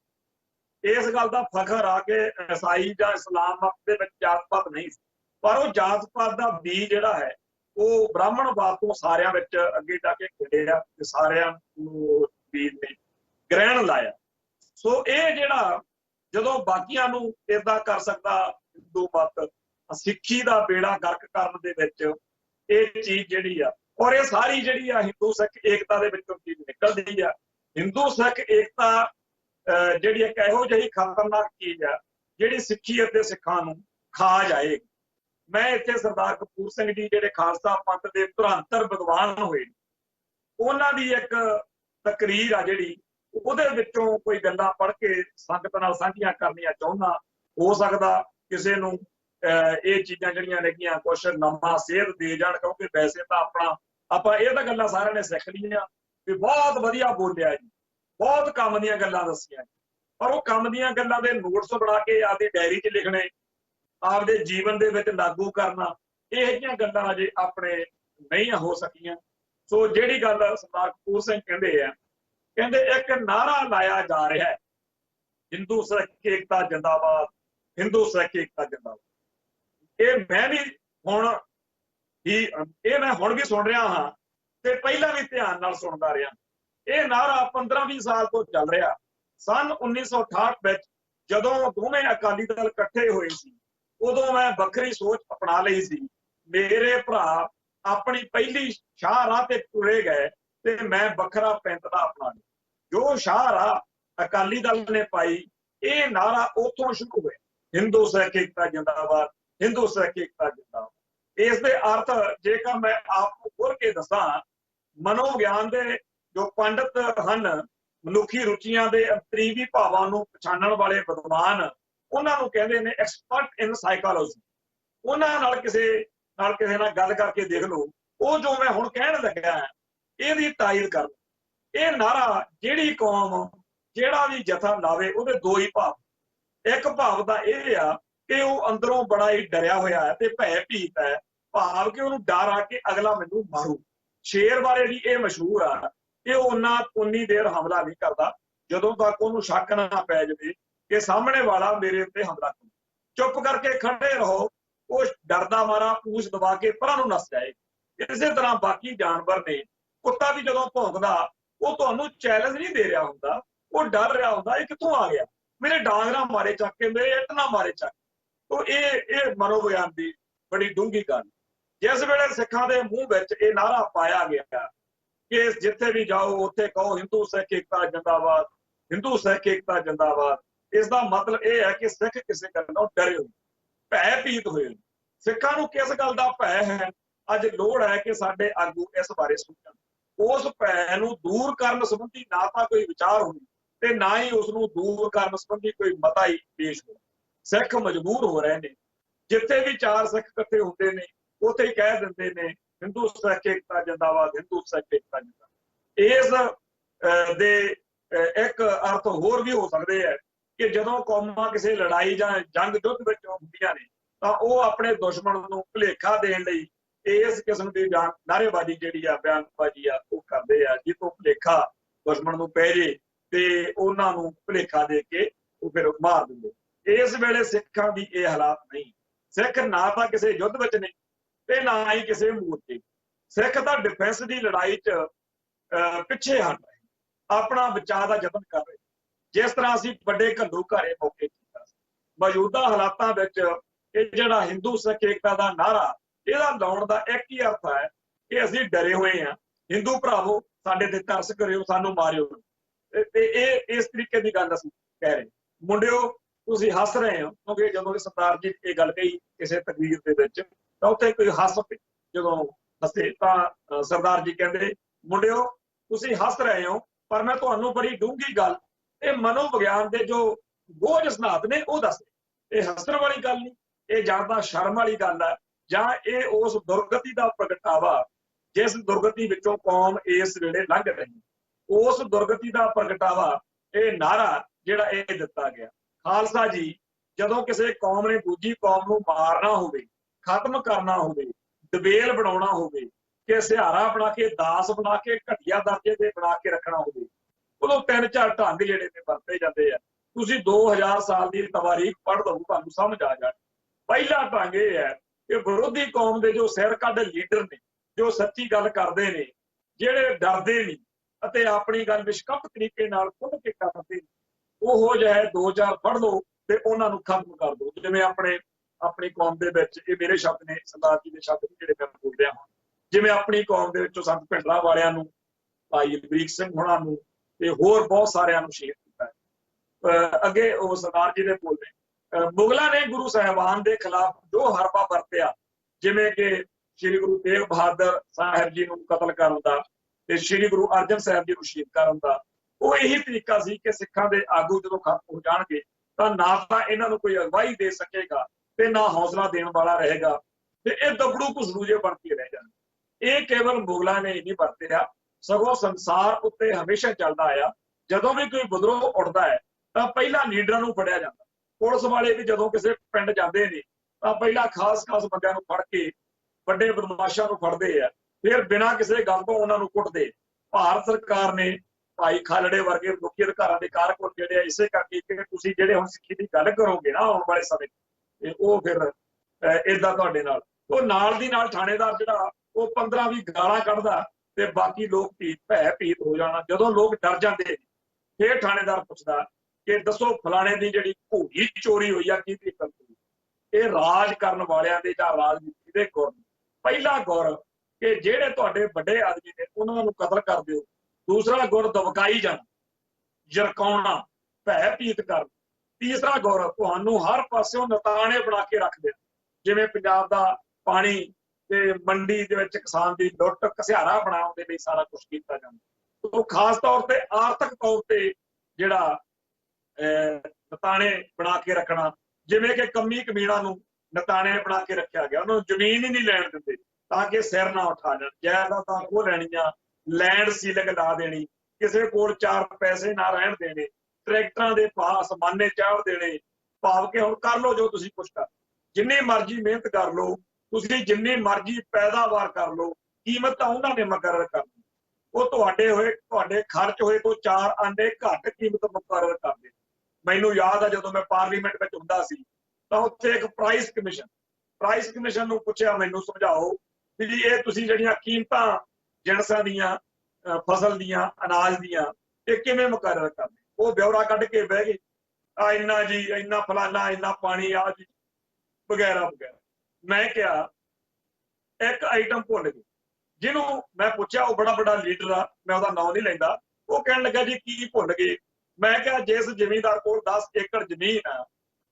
इस गल दा फखर आ कि ईसाई जां इस्लाम मत दे विच जात पात नहीं, पर वो जात पात दा बीज जिहड़ा है वो ब्राह्मणवाद तो सारियां विच अगे जाके खिड़िया ते सारियां नूं बीज ने ग्रहण लाया। सो ये जिहड़ा जदों बाकियां नूं इदां कर सकदा हिंदू मत, सिक्खी दा बेड़ा गर्क करन दे विच ये चीज़ जिहड़ी आ, और ये सारी जिहड़ी आ हिंदू सिख एकता दे विचों चीज़ निकलदी आ। हिंदू सिख एकता जिहड़ी इक इहो जिही खतरनाक चीज़ आ जिहड़ी सिੱਖੀ ਅਤੇ सिखां नूं खा जाएगी। मैं इत्थे सरदार कपूर सिंह जी जिहड़े खालसा पंथ दे धुरंधर विद्वान होए उन्हां दी एक तकरीर आ जिहड़ी ਉਹਦੇ ਵਿੱਚੋਂ कोई गल्लां पढ़ के संगत नाल साझीਆਂ करनियां चाहुंदा। हो सकदा किसी नूं ਇਹ चीज़ां ਜਿਹੜੀਆਂ नेगियां कुछ नवां सेध दे जाण, क्योंकि वैसे ਤਾਂ ਆਪਾਂ ਇਹ ਤਾਂ ਗੱਲਾਂ ਸਾਰਿਆਂ ਨੇ ਸਿੱਖ ਲਈਆਂ ਵੀ बहुत ਵਧੀਆ ਬੋਲਿਆ ਜੀ, बहुत ਕੰਮ ਦੀਆਂ ਗੱਲਾਂ ਦੱਸੀਆਂ, ਪਰ ਉਹ ਕੰਮ ਦੀਆਂ ਗੱਲਾਂ ਦੇ ਨੋਟਸ ਬਣਾ ਕੇ ਆਪਦੀ ਡਾਇਰੀ 'ਚ ਲਿਖਣੇ, ਆਪਦੇ ਜੀਵਨ ਦੇ ਵਿੱਚ ਲਾਗੂ ਕਰਨਾ, ਇਹ ਜਿਹੀਆਂ ਗੱਲਾਂ ਅਜੇ ਆਪਣੇ ਨਹੀਂ ਹੋ ਸਕੀਆਂ। ਸੋ ਜਿਹੜੀ ਗੱਲ ਸਰਦਾਰ ਕਪੂਰ ਸਿੰਘ ਕਹਿੰਦੇ ਆ, कहते एक नारा लाया जा रहा है हिंदू सिख एकता जिंदाबाद, हिंदू सिख एकता जिंदाबाद। ये मैं भी हुण ही ये मैं हुण भी सुन रहा हाँ ते पहला भी ध्यान नाल सुनदा रहा। ये नारा 15-20 साल तो चल रहा। सन 1968 में जदों दोवें अकाली दल इकट्ठे हुए सी उदों मैं वखरी सोच अपना लई सी। मेरे भरा अपनी पहली शाह राह ते तुरे गए ते मैं वखरा पिंड दा अपना लिया। जो शाह राह अकाली दल ने पाई ये नारा उतों शुरू हुए, हिंदू सिख एकता जिंदाबाद, हिंदू सिख एकता जिंदाबाद। इस दे अर्थ जेकर मैं आपको खुल के दसा, मनोविज्ञान दे जो पंडित हन, मनुखी रुचियां दे अंतरीवी भावां नूं पछाणन वाले विद्वान, उन्हां नूं कहंदे ने एक्सपर्ट इन साइकोलॉजी। उन्हां नाल किसे नाल गल करके देख लो, वो जो मैं हुण कहण लग्या इहदी तायद कर। ये नारा जिहड़ी कौम जिहड़ा भी जथा लावे उहदे दो ही भाव, एक भाव दा इह आ कि वो अंदरों बड़ा ही डरिया होया है ते भय भीत है, भाव कि उहनूं डर आ कि अगला मैनूं मारू। शेर बारे भी ये मशहूर आ कि उन्नी देर हमला नहीं करता जदों तक उहनूं शक ना पै जावे कि सामने वाला मेरे उत्ते हमला करे। चुप करके खड़े रहो, वो डरदा मारा पूछ दबा के परां नूं नस जाए। इसे तरह बाकी जानवर ने, कुत्ता भी जदों भौंकदा वो तुहानूं चैलेंज नहीं दे रहा हुंदा, वो डर रहा हुंदा ये कित्थों आ गया, मेरे डांग ना मारे चक के, मेरे इट ना मारे चक। तो ये मनोविज्ञान की बड़ी डूंगी गल। जिस वेले सिखां दे मूँह विच ये नारा पाया गया कि जिथे भी जाओ उत्थे कहो हिंदू सिख एकता जिंदाबाद, हिंदू सिख एकता जिंदाबाद, इसका मतलब यह है कि सिख किसी गल्लों डरे हुए, भय भीत हुए, ਸਿੱਖਾਂ ਨੂੰ ਕਿਸ ਗੱਲ ਦਾ ਭੈ ਹੈ? ਅੱਜ ਲੋੜ ਹੈ ਕਿ ਸਾਡੇ ਆਗੂ ਇਸ ਬਾਰੇ ਸੋਚਣ। ਉਸ ਭੈ ਨੂੰ ਦੂਰ ਕਰਨ ਸੰਬੰਧੀ ਨਾ ਤਾਂ ਕੋਈ ਵਿਚਾਰ ਹੋਵੇ ਤੇ ਨਾ ਹੀ ਉਸ ਨੂੰ ਦੂਰ ਕਰਨ ਸੰਬੰਧੀ ਕੋਈ ਮਤਾ ਹੀ ਪੇਸ਼ ਹੋਵੇ। ਸਿੱਖ ਮਜਬੂਰ ਹੋ ਰਹੇ ਨੇ। ਜਿੱਥੇ ਵੀ ਚਾਰ ਸਿੱਖ ਇਕੱਠੇ ਹੁੰਦੇ ਨੇ ਉੱਥੇ ਹੀ ਕਹਿ ਦਿੰਦੇ ਨੇ ਹਿੰਦੂ ਸਿੱਖ ਏਕਤਾ ਜਿੰਦਾਬਾਦ, ਹਿੰਦੂ ਸਿੱਖ ਏਕਤਾ ਜਿੰਦਾਬਾਦ। ਇਸ ਦੇ ਇੱਕ ਅਰਥ ਹੋਰ ਵੀ ਹੋ ਸਕਦੇ ਹੈ ਕਿ ਜਦੋਂ ਕੌਮਾਂ ਕਿਸੇ ਲੜਾਈ ਜਾਂ ਜੰਗ ਯੁੱਧ ਵਿੱਚ ਹੁੰਦੀਆਂ ਨੇ ਤਾਂ ਉਹ ਆਪਣੇ ਦੁਸ਼ਮਣ ਨੂੰ ਭੁਲੇਖਾ ਦੇਣ ਲਈ ਇਸ ਕਿਸਮ ਦੀ ਨਾਅਰੇਬਾਜ਼ੀ ਜਿਹੜੀ ਆ, ਬਿਆਨਬਾਜ਼ੀ ਆ, ਉਹ ਕਰਦੇ ਆ, ਜਿੱਥੋਂ ਭੁਲੇਖਾ ਦੁਸ਼ਮਣ ਨੂੰ ਪੈ ਜੇ ਤੇ ਉਹਨਾਂ ਨੂੰ ਭੁਲੇਖਾ ਦੇ ਕੇ ਉਹ ਫਿਰ ਮਾਰ ਦਿੰਦੇ। ਇਸ ਵੇਲੇ ਸਿੱਖਾਂ ਦੀ ਇਹ ਹਾਲਾਤ ਨਹੀਂ। ਸਿੱਖ ਨਾ ਤਾਂ ਕਿਸੇ ਯੁੱਧ ਵਿੱਚ ਨੇ ਤੇ ਨਾ ਹੀ ਕਿਸੇ ਮੋਰਚੇ। ਸਿੱਖ ਤਾਂ ਡਿਫੈਂਸ ਦੀ ਲੜਾਈ 'ਚ ਪਿੱਛੇ ਹਟ ਰਹੇ, ਆਪਣਾ ਬਚਾਅ ਦਾ ਯਤਨ ਕਰ ਰਹੇ, ਜਿਸ ਤਰ੍ਹਾਂ ਅਸੀਂ ਵੱਡੇ ਘੱਲੂਘਾਰੇ ਮੌਕੇ ਕੀਤਾ। ਮੌਜੂਦਾ ਹਾਲਾਤਾਂ ਵਿੱਚ ਇਹ ਜਿਹੜਾ ਹਿੰਦੂ ਸਿੱਖ ਏਕਤਾ ਦਾ ਨਾਅਰਾ, ਇਹਦਾ ਲਾਉਣ ਦਾ ਇੱਕ ਹੀ ਅਰਥ ਹੈ ਕਿ ਅਸੀਂ ਡਰੇ ਹੋਏ ਹਾਂ, ਹਿੰਦੂ ਭਰਾਵੋ ਸਾਡੇ ਤੇ ਤਰਸ ਕਰਿਓ, ਸਾਨੂੰ ਮਾਰਿਓ। ਤੇ ਇਹ ਇਸ ਤਰੀਕੇ ਦੀ ਗੱਲ ਅਸੀਂ ਕਹਿ ਰਹੇ। ਮੁੰਡਿਓ, ਤੁਸੀਂ ਹੱਸ ਰਹੇ ਹੋ ਕਿਉਂਕਿ ਜਦੋਂ ਸਰਦਾਰ ਜੀ ਇਹ ਗੱਲ ਕਹੀ ਕਿਸੇ ਤਕਰੀਰ ਦੇ ਵਿੱਚ ਤਾਂ ਉੱਥੇ ਕੋਈ ਹੱਸ ਪਏ। ਜਦੋਂ ਹੱਸੇ ਤਾਂ ਸਰਦਾਰ ਜੀ ਕਹਿੰਦੇ, ਮੁੰਡਿਓ ਤੁਸੀਂ ਹੱਸ ਰਹੇ ਹੋ ਪਰ ਮੈਂ ਤੁਹਾਨੂੰ ਬੜੀ ਡੂੰਘੀ ਗੱਲ ਇਹ ਮਨੋਵਿਗਿਆਨ ਦੇ ਜੋ ਬੋਝ ਸਿਧਾਂਤ ਨੇ ਉਹ ਦੱਸੇ। ਇਹ ਹੱਸਣ ਵਾਲੀ ਗੱਲ ਨਹੀਂ, ਇਹ ਜਾਂ ਤਾਂ ਸ਼ਰਮ ਵਾਲੀ ਗੱਲ ਹੈ ਜਾਂ ਇਹ ਉਸ ਦੁਰਗਤੀ ਦਾ ਪ੍ਰਗਟਾਵਾ ਜਿਸ ਦੁਰਗਤੀ ਵਿੱਚੋਂ ਕੌਮ ਇਸ ਵੇਲੇ ਲੰਘ ਰਹੀ, ਉਸ ਦੁਰਗਤੀ ਦਾ ਪ੍ਰਗਟਾਵਾ ਇਹ ਨਾਅਰਾ ਜਿਹੜਾ ਇਹ ਦਿੱਤਾ ਗਿਆ। ਖਾਲਸਾ ਜੀ, ਜਦੋਂ ਕਿਸੇ ਕੌਮ ਨੇ ਦੂਜੀ ਕੌਮ ਨੂੰ ਮਾਰਨਾ ਹੋਵੇ, ਖਤਮ ਕਰਨਾ ਹੋਵੇ, ਦਬੇਲ ਬਣਾਉਣਾ ਹੋਵੇ, ਕਿ ਸਿਹਾਰਾ ਬਣਾ ਕੇ, ਦਾਸ ਬਣਾ ਕੇ, ਘਟੀਆ ਦਰਜੇ ਦੇ ਬਣਾ ਕੇ ਰੱਖਣਾ ਹੋਵੇ, ਉਦੋਂ 3-4 ਢੰਗ ਜਿਹੜੇ ਨੇ ਵਰਤੇ ਜਾਂਦੇ ਆ। ਤੁਸੀਂ 2000 ਸਾਲ ਦੀ ਤਵਾਰੀਖ ਪੜ੍ਹ ਲਓ, ਤੁਹਾਨੂੰ ਸਮਝ ਆ ਜਾਣ। ਪਹਿਲਾ ਢੰਗ ਇਹ ਹੈ ਕਿ ਵਿਰੋਧੀ ਕੌਮ ਦੇ ਜੋ ਸਿਰ ਕੱਢ ਲੀਡਰ ਨੇ, ਜੋ ਸੱਚੀ ਗੱਲ ਕਰਦੇ ਨੇ, ਜਿਹੜੇ ਡਰਦੇ ਨਹੀਂ ਅਤੇ ਆਪਣੀ ਗੱਲ ਨਿਸ਼ਕਪਟ ਤਰੀਕੇ ਨਾਲ ਖੁੱਲ੍ਹ ਕੇ ਕਰਦੇ ਨੇ, ਉਹੋ ਜਿਹੇ 2-4 ਪੜ੍ਹ ਲਓ ਤੇ ਉਹਨਾਂ ਨੂੰ ਖਤਮ ਕਰ ਦਿਓ। ਜਿਵੇਂ ਆਪਣੀ ਕੌਮ ਦੇ ਵਿੱਚ, ਇਹ ਮੇਰੇ ਸ਼ਬਦ ਨੇ, ਸਰਦਾਰ ਜੀ ਦੇ ਸ਼ਬਦ ਨੇ ਜਿਹੜੇ ਮੈਂ ਬੋਲ ਰਿਹਾ ਹਾਂ, ਜਿਵੇਂ ਆਪਣੀ ਕੌਮ ਦੇ ਵਿੱਚੋਂ ਸੰਤ ਭਿੰਡਰਾਂ ਵਾਲਿਆਂ ਨੂੰ, ਭਾਈ ਬਰੀਕ ਸਿੰਘ ਹੋਣਾ ਨੂੰ ਤੇ ਹੋਰ ਬਹੁਤ ਸਾਰਿਆਂ ਨੂੰ ਸ਼ਹੀਦ ਕੀਤਾ। ਅੱਗੇ ਉਹ ਸਰਦਾਰ ਜੀ ਦੇ ਬੋਲਦੇ, ਮੁਗਲਾਂ ਨੇ ਗੁਰੂ ਸਾਹਿਬਾਨ ਦੇ ਖਿਲਾਫ ਜੋ ਹਰਬਾ ਵਰਤਿਆ, ਜਿਵੇਂ ਕਿ ਸ਼੍ਰੀ ਗੁਰੂ ਤੇਗ ਬਹਾਦਰ ਸਾਹਿਬ ਜੀ ਨੂੰ ਕਤਲ ਕਰਨ ਦਾ ਤੇ ਸ਼੍ਰੀ ਗੁਰੂ ਅਰਜਨ ਸਾਹਿਬ ਜੀ ਨੂੰ ਸ਼ਹੀਦ ਕਰਨ ਦਾ, ਉਹ ਇਹੀ ਤਰੀਕਾ ਸੀ ਕਿ ਸਿੱਖਾਂ ਦੇ ਆਗੂ ਜਦੋਂ ਖਤਮ ਹੋ ਜਾਣਗੇ ਤਾਂ ਨਾ ਤਾਂ ਇਹਨਾਂ ਨੂੰ ਕੋਈ ਅਗਵਾਈ ਦੇ ਸਕੇਗਾ ਤੇ ਨਾ ਹੌਸਲਾ ਦੇਣ ਵਾਲਾ ਰਹੇਗਾ ਤੇ ਇਹ ਦਬੜੂ ਘੁਸੜੂ ਜੇ ਬਣ ਕੇ ਰਹਿ ਜਾਣਗੇ। ਇਹ ਕੇਵਲ ਮੁਗਲਾਂ ਨੇ ਨਹੀਂ ਵਰਤਿਆ, ਸਗੋਂ ਸੰਸਾਰ ਉੱਤੇ ਹਮੇਸ਼ਾ ਚੱਲਦਾ ਆਇਆ। ਜਦੋਂ ਵੀ ਕੋਈ ਵਿਦਰੋਹ ਉੱਠਦਾ ਹੈ ਤਾਂ ਪਹਿਲਾਂ ਲੀਡਰਾਂ ਨੂੰ ਫੜਿਆ ਜਾਂਦਾ। ਪੁਲਿਸ ਵਾਲੇ ਵੀ ਜਦੋਂ ਕਿਸੇ ਪਿੰਡ ਜਾਂਦੇ ਨੇ ਤਾਂ ਪਹਿਲਾਂ ਖਾਸ ਬੰਦਿਆਂ ਨੂੰ ਫੜ ਕੇ ਵੱਡੇ ਬਦਮਾਸ਼ਾਂ ਨੂੰ ਫੜਦੇ ਆ, ਫਿਰ ਬਿਨਾਂ ਕਿਸੇ ਗੱਲ ਤੋਂ ਉਹਨਾਂ ਨੂੰ ਕੁੱਟਦੇ। ਭਾਰਤ ਸਰਕਾਰ ਨੇ ਭਾਈ ਖਾਲੜੇ ਵਰਗੇ ਮਨੁੱਖੀ ਅਧਿਕਾਰਾਂ ਦੇ ਕਾਰਕੁਨ ਜਿਹੜੇ ਆ, ਇਸੇ ਕਰਕੇ ਕਿ ਤੁਸੀਂ ਜਿਹੜੇ ਹੁਣ ਸਿੱਖੀ ਦੀ ਗੱਲ ਕਰੋਗੇ ਨਾ ਆਉਣ ਵਾਲੇ ਸਮੇਂ ਤੇ ਉਹ ਫਿਰ ਏਦਾਂ ਤੁਹਾਡੇ ਨਾਲ ਦੀ ਨਾਲ ਥਾਣੇਦਾਰ ਜਿਹੜਾ ਉਹ 15-20 ਗਾਲਾਂ ਕੱਢਦਾ ਤੇ ਬਾਕੀ ਲੋਕ ਭੈ-ਭੀਤ ਹੋ ਜਾਣਾ। ਜਦੋਂ ਲੋਕ ਡਰ ਜਾਂਦੇ ਨੇ ਫਿਰ ਥਾਣੇਦਾਰ ਪੁੱਛਦਾ ਕਿ ਦੱਸੋ ਫਲਾਣੇ ਦੀ ਜਿਹੜੀ ਘੋੜੀ ਚੋਰੀ ਹੋਈ ਆ ਕਿਹਦੀ ਕਰਤੂਤ। ਇਹ ਰਾਜ ਕਰਨ ਵਾਲਿਆਂ ਦੇ ਜਾਂ ਰਾਜਨੀਤੀ ਦੇ ਗੁਰ। ਪਹਿਲਾ ਗੁਰ ਕਿ ਜਿਹੜੇ ਤੁਹਾਡੇ ਵੱਡੇ ਆਦਮੀ ਨੇ ਉਹਨਾਂ ਨੂੰ ਕਤਲ ਕਰ ਦਿਓ। ਦੂਸਰਾ ਗੁਰ ਦਬਕਾਈ ਜਾਣਾ, ਜਰਕਾਉਣਾ, ਭੈ-ਭੀਤ ਕਰ। ਤੀਸਰਾ ਗੁਰ ਤੁਹਾਨੂੰ ਹਰ ਪਾਸਿਓਂ ਨਤਾਣੇ ਬਣਾ ਕੇ ਰੱਖ ਦੇਣਾ, ਜਿਵੇਂ ਪੰਜਾਬ ਦਾ ਪਾਣੀ ਤੇ ਮੰਡੀ ਦੇ ਵਿੱਚ ਕਿਸਾਨ ਦੀ ਲੁੱਟ ਘਸਿਆਰਾ ਬਣਾਉਣ ਦੇ ਲਈ ਸਾਰਾ ਕੁਝ ਕੀਤਾ ਜਾਂਦਾ। ਉਹ ਖਾਸ ਤੌਰ ਤੇ ਆਰਥਿਕ ਤੌਰ ਤੇ ਜਿਹੜਾ ਨਤਾਣੇ ਬਣਾ ਕੇ ਰੱਖਣਾ, ਜਿਵੇਂ ਕਿ ਕੰਮੀ ਕਮੀਣਾ ਨੂੰ ਨਤਾਣੇ ਬਣਾ ਕੇ ਰੱਖਿਆ ਗਿਆ। ਉਹਨੂੰ ਜ਼ਮੀਨ ਹੀ ਨਹੀਂ ਲੈਣ ਦਿੰਦੇ ਤਾਂ ਕਿ ਸਿਰ ਨਾ ਉਠਾ ਜਾਣ। ਜਾਇਦਾਦਾਂ ਉਹ ਲੈਣੀਆਂ, ਲੈਂਡ ਸੀਲਿੰਗ ਲਾ ਦੇਣੀ, ਕਿਸੇ ਕੋਲ 4 ਪੈਸੇ ਨਾ ਰਹਿਣ ਦੇਣੇ, ਟਰੈਕਟਰਾਂ ਦੇ ਭਾਅ ਅਸਮਾਨੇ ਚਾੜ ਦੇਣੇ। ਭਾਵ ਕਿ ਹੁਣ ਕਰ ਲਓ ਜੋ ਤੁਸੀਂ ਕੁਛ ਕਰ, ਜਿੰਨੀ ਮਰਜ਼ੀ ਮਿਹਨਤ ਕਰ ਲਓ, ਤੁਸੀਂ ਜਿੰਨੀ ਮਰਜ਼ੀ ਪੈਦਾਵਾਰ ਕਰ ਲਓ, ਕੀਮਤ ਤਾਂ ਉਹਨਾਂ ਨੇ ਮੁਕੱਰਰ ਕਰਨੀ। ਉਹ ਤੁਹਾਡੇ ਖਰਚ ਹੋਏ ਤੋਂ 4 ਆਨੇ ਘੱਟ ਕੀਮਤ ਮੁਕੱਰਰ ਕਰਦੇ। ਮੈਨੂੰ ਯਾਦ ਆ ਜਦੋਂ ਮੈਂ ਪਾਰਲੀਮੈਂਟ ਵਿੱਚ ਹੁੰਦਾ ਸੀ ਤਾਂ ਉੱਥੇ ਇੱਕ ਪ੍ਰਾਈਸ ਕਮਿਸ਼ਨ ਨੂੰ ਪੁੱਛਿਆ, ਮੈਨੂੰ ਸਮਝਾਓ ਵੀ ਇਹ ਤੁਸੀਂ ਜਿਹੜੀਆਂ ਕੀਮਤਾਂ ਜਿਣਸਾਂ ਦੀਆਂ, ਫਸਲ ਦੀਆਂ, ਅਨਾਜ ਦੀਆਂ, ਇਹ ਕਿਵੇਂ ਮੁਕੱਰਰ ਕਰਦੇ। ਉਹ ਬਿਉਰਾ ਕੱਢ ਕੇ ਬਹਿ ਗਏ, ਆ ਇੰਨਾ ਜੀ, ਇੰਨਾ ਫਲਾਨਾ, ਇੰਨਾ ਪਾਣੀ ਆ ਜੀ, ਵਗੈਰਾ ਵਗੈਰਾ। ਮੈਂ ਕਿਹਾ ਇੱਕ ਆਈਟਮ ਭੁੱਲ ਗਏ, ਜਿਹਨੂੰ ਮੈਂ ਪੁੱਛਿਆ, ਉਹ ਬੜਾ ਵੱਡਾ ਲੀਡਰ ਆ, ਮੈਂ ਉਹਦਾ ਨਾਂ ਨਹੀਂ ਲੈਂਦਾ। ਉਹ ਕਹਿਣ ਲੱਗਾ ਜੀ ਕੀ ਭੁੱਲ ਗਏ। ਮੈਂ ਕਿਹਾ ਜਿਸ ਜ਼ਿਮੀਂਦਾਰ ਕੋਲ 10 ਏਕੜ ਜ਼ਮੀਨ ਆ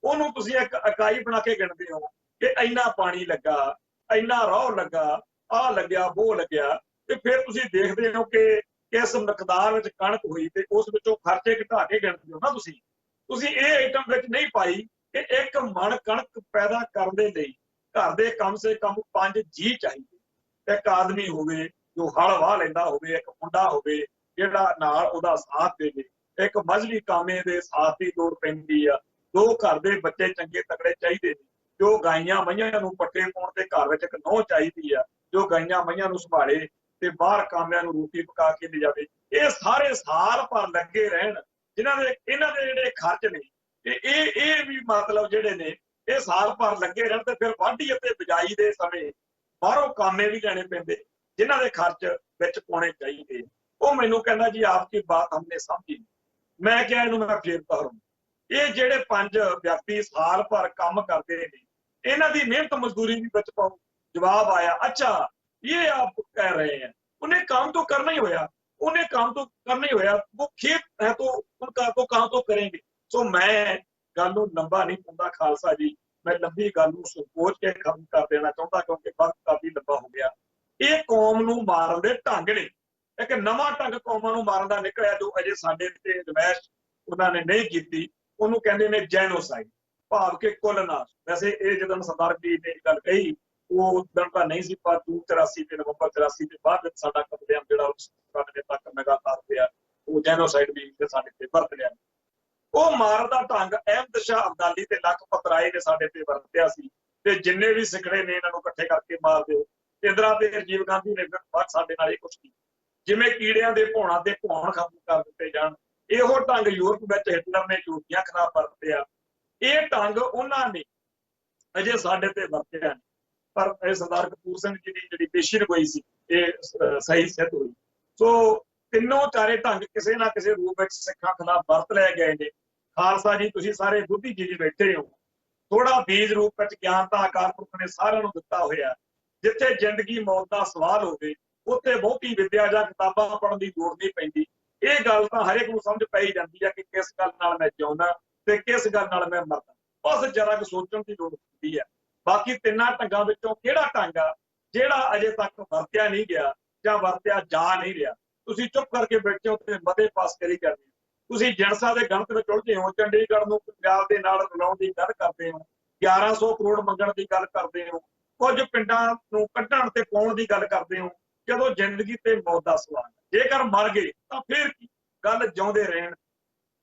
ਉਹਨੂੰ ਤੁਸੀਂ ਇੱਕ ਇਕਾਈ ਬਣਾ ਕੇ ਗਿਣਦੇ ਹੋ, कि इन्ना पानी लगा, इन्ना रौह लगा, आ लग्या वो लग्या, ते फिर तुसीं देखदे हो कि किस मकदार विच कणक होई ते उस विचों खर्चे घटा के गिणदे हो ना तुसीं। तुसीं इह आइटम विच नहीं पाई कि एक मण कणक पैदा करन दे लई घर दे कम से कम 5 जी चाहीदे। एक आदमी होवे जो हल वाह लैंदा होवे, एक मुंडा होवे जिहड़ा नाल उहदा साथ देवे, एक मजहबी कामे दे साथ दी लोड़ पैंदी आ, दो घर दे बच्चे चंगे तगड़े चाहीदे ने, जो गाइयां मईयां नूं पट्ठे पाउण ते घर विच एक नौं चाहीदी आ, जो गाइयां मईयां नूं संभाले ते बाहर कामिਆਂ ਨੂੰ ਰੋਟੀ ਪਕਾ ਕੇ ਲਿਜਾਵੇ। ਇਹ ਸਾਰੇ ਸਾਲ ਭਰ ਲੱਗੇ ਰਹਿਣ, ਜਿਨ੍ਹਾਂ ਦੇ ਇਹਨਾਂ ਦੇ ਜਿਹੜੇ ਖਰਚ ਨੇ ਇਹ ਵੀ ਮਤਲਬ ਜਿਹੜੇ ਨੇ ਇਹ ਸਾਲ ਭਰ ਲੱਗੇ ਰਹਿਣ ਤੇ ਫਿਰ ਵਾਢੀ ਅਤੇ ਬਿਜਾਈ ਦੇ ਸਮੇਂ ਬਾਹਰੋਂ ਕਾਮੇ ਵੀ ਲੈਣੇ ਪੈਂਦੇ, ਜਿਨ੍ਹਾਂ ਦੇ ਖਰਚ ਵਿੱਚ ਪਾਉਣੇ ਚਾਹੀਦੇ। ਉਹ ਮੈਨੂੰ ਕਹਿੰਦਾ ਜੀ ਆਪकी बात हमने समझी। ਮੈਂ ਕਿਹਾ ਇਹਨੂੰ ਮੈਂ ਫੇਰ ਦੁਹਰਾਉਂ, ਇਹ ਜਿਹੜੇ 5 ਵਿਅਕਤੀ ਸਾਲ ਭਰ ਕੰਮ ਕਰਦੇ ਨੇ ਇਹਨਾਂ ਦੀ ਮਿਹਨਤ ਮਜ਼ਦੂਰੀ ਵੀ ਵਿੱਚ ਪਾਓ। जवाब आया, अच्छा ये आप कह रहे हैं, उन्हें काम तो करना ही होया, उन्हें काम तो करना ही होया, वो खेत है तो उनका तो काम तो करेंगे। सो मैं गल नूं लंबा नहीं पाउंदा खालसा जी, मैं लंबी गल नूं संकोच के खत्म कर देना चाहुंदा क्योंकि वक्त काफी लंबा हो गया। ये कौम नूं मारन दे ढंग ने, एक नवां ढंग कौमां नूं मारन दा निकलिया जो अजे साडे ते अजमाइश उन्हां ने नहीं कीती, ਉਹਨੂੰ ਕਹਿੰਦੇ ਨੇ ਜੈਨੋਸਾਈਡ, ਭਾਵ ਕਿ ਕੁੱਲ ਨਾਸ਼। ਵੈਸੇ ਇਹ ਜਦੋਂ ਸਰਦਾਰ ਜੀ ਨੇ ਗੱਲ ਕਹੀ ਉਹ ਦਿਨ ਤਾਂ ਨਹੀਂ ਸੀ, ਪਰ ਜੂਨ 84 ਤੇ ਨਵੰਬਰ 84 ਦੇ ਬਾਅਦ ਵਿੱਚ ਸਾਡਾ ਕਤਲੇਆਮ ਜਿਹੜਾ ਉਸ ਸਮੇਂ ਤੱਕ ਲਗਾਤਾਰ ਹੋਇਆ, ਉਹ ਜੈਨੋਸਾਈਡ ਵੀ ਸਾਡੇ ਤੇ ਵਰਤ ਲਿਆ। ਉਹ ਮਾਰਨ ਦਾ ਢੰਗ ਅਹਿਮਦ ਸ਼ਾਹ ਅਬਦਾਲੀ ਤੇ ਲਖਪਤ ਰਾਏ ਨੇ ਸਾਡੇ ਤੇ ਵਰਤਿਆ ਸੀ, ਤੇ ਜਿੰਨੇ ਵੀ ਸਿਕੜੇ ਨੇ ਇਹਨਾਂ ਨੂੰ ਇਕੱਠੇ ਕਰਕੇ ਮਾਰ ਦਿਓ। ਇੰਦਰਾ ਤੇ ਰਾਜੀਵ ਗਾਂਧੀ ਨੇ ਫਿਰ ਸਾਡੇ ਨਾਲ ਇਹ ਕੁਛ ਕੀਤਾ, ਜਿਵੇਂ ਕੀੜਿਆਂ ਦੇ ਭੌਣਾ ਤੇ ਭੌਣ ਖਤਮ ਕਰ ਦਿੱਤੇ ਜਾਣ। ਇਹੋ ਢੰਗ ਯੂਰਪ ਵਿੱਚ ਹਿਟਲਰ ਨੇ ਯਹੂਦੀਆਂ ਖਿਲਾਫ ਵਰਤਿਆ, ਇਹ ਢੰਗ ਉਹਨਾਂ ਨੇ ਅਜੇ ਸਾਡੇ ਤੇ ਵਰਤਿਆ ਨਹੀਂ। ਪਰ ਇਹ ਸਰਦਾਰ ਕਪੂਰ ਸਿੰਘ ਜੀ ਦੀ ਜਿਹੜੀ ਪੇਸ਼ੀ ਹੋਈ ਸੀ ਇਹ ਸਹੀ ਸਿੱਧ ਹੋਈ। ਸੋ ਤਿੰਨੋਂ ਚਾਰੇ ਢੰਗ ਕਿਸੇ ਨਾ ਕਿਸੇ ਰੂਪ ਵਿੱਚ ਸਿੱਖਾਂ ਖਿਲਾਫ ਵਰਤ ਲਏ ਗਏ ਨੇ। ਖਾਲਸਾ ਜੀ ਤੁਸੀਂ ਸਾਰੇ ਬੁੱਧੀਜੀਵੀ ਬੈਠੇ ਹੋ, ਥੋੜਾ ਬੀਜ ਰੂਪ ਵਿੱਚ ਗਿਆਨ ਦਾ ਆਕਾਰ ਪੁਰਖ ਨੇ ਸਾਰਿਆਂ ਨੂੰ ਦਿੱਤਾ ਹੋਇਆ। ਜਿੱਥੇ ਜ਼ਿੰਦਗੀ ਮੌਤ ਦਾ ਸਵਾਲ ਹੋਵੇ ਉੱਥੇ ਬਹੁਤੀ ਵਿਦਿਆ ਜਾਂ ਕਿਤਾਬਾਂ ਪੜ੍ਹਨ ਦੀ ਲੋੜ ਨਹੀਂ ਪੈਂਦੀ। ਇਹ ਗੱਲ ਤਾਂ ਹਰੇਕ ਨੂੰ ਸਮਝ ਪੈ ਹੀ ਜਾਂਦੀ ਹੈ ਕਿ ਕਿਸ ਗੱਲ ਨਾਲ ਮੈਂ ਜਿਉਂਦਾ ਤੇ ਕਿਸ ਗੱਲ ਨਾਲ ਮੈਂ ਮਰਦਾ, ਬਸ ਜਰਾ ਕੁ ਸੋਚਣ ਦੀ ਲੋੜ ਹੁੰਦੀ ਹੈ। ਬਾਕੀ ਤਿੰਨਾਂ ਢੰਗਾਂ ਵਿੱਚੋਂ ਕਿਹੜਾ ਢੰਗ ਆ ਜਿਹੜਾ ਅਜੇ ਤੱਕ ਵਰਤਿਆ ਨਹੀਂ ਗਿਆ ਜਾਂ ਵਰਤਿਆ ਜਾ ਨਹੀਂ ਰਿਹਾ? ਤੁਸੀਂ ਚੁੱਪ ਕਰਕੇ ਬੈਠੇ ਹੋ ਤੇ ਮਤੇ ਪਾਸ ਕਰੀ ਜਾਂਦੇ ਹੋ। ਤੁਸੀਂ ਜਿਣਸਾਂ ਦੇ ਗਣਤ ਵਿੱਚ ਉਲਝੇ ਹੋ, ਚੰਡੀਗੜ੍ਹ ਨੂੰ ਪੰਜਾਬ ਦੇ ਨਾਲ ਰਲਾਉਣ ਦੀ ਗੱਲ ਕਰਦੇ ਹੋ, 1100 ਕਰੋੜ ਮੰਗਣ ਦੀ ਗੱਲ ਕਰਦੇ ਹੋ, ਕੁਝ ਪਿੰਡਾਂ ਨੂੰ ਕੱਢਣ ਤੇ ਪਾਉਣ ਦੀ ਗੱਲ ਕਰਦੇ ਹੋ, ਜਦੋਂ ਜ਼ਿੰਦਗੀ ਤੇ ਮੌਤ ਦਾ ਸਵਾਲ। ਜੇਕਰ ਮਰ ਗਏ ਤਾਂ ਫਿਰ ਕੀ ਗੱਲ ਜਿਉਂਦੇ ਰਹਿਣ।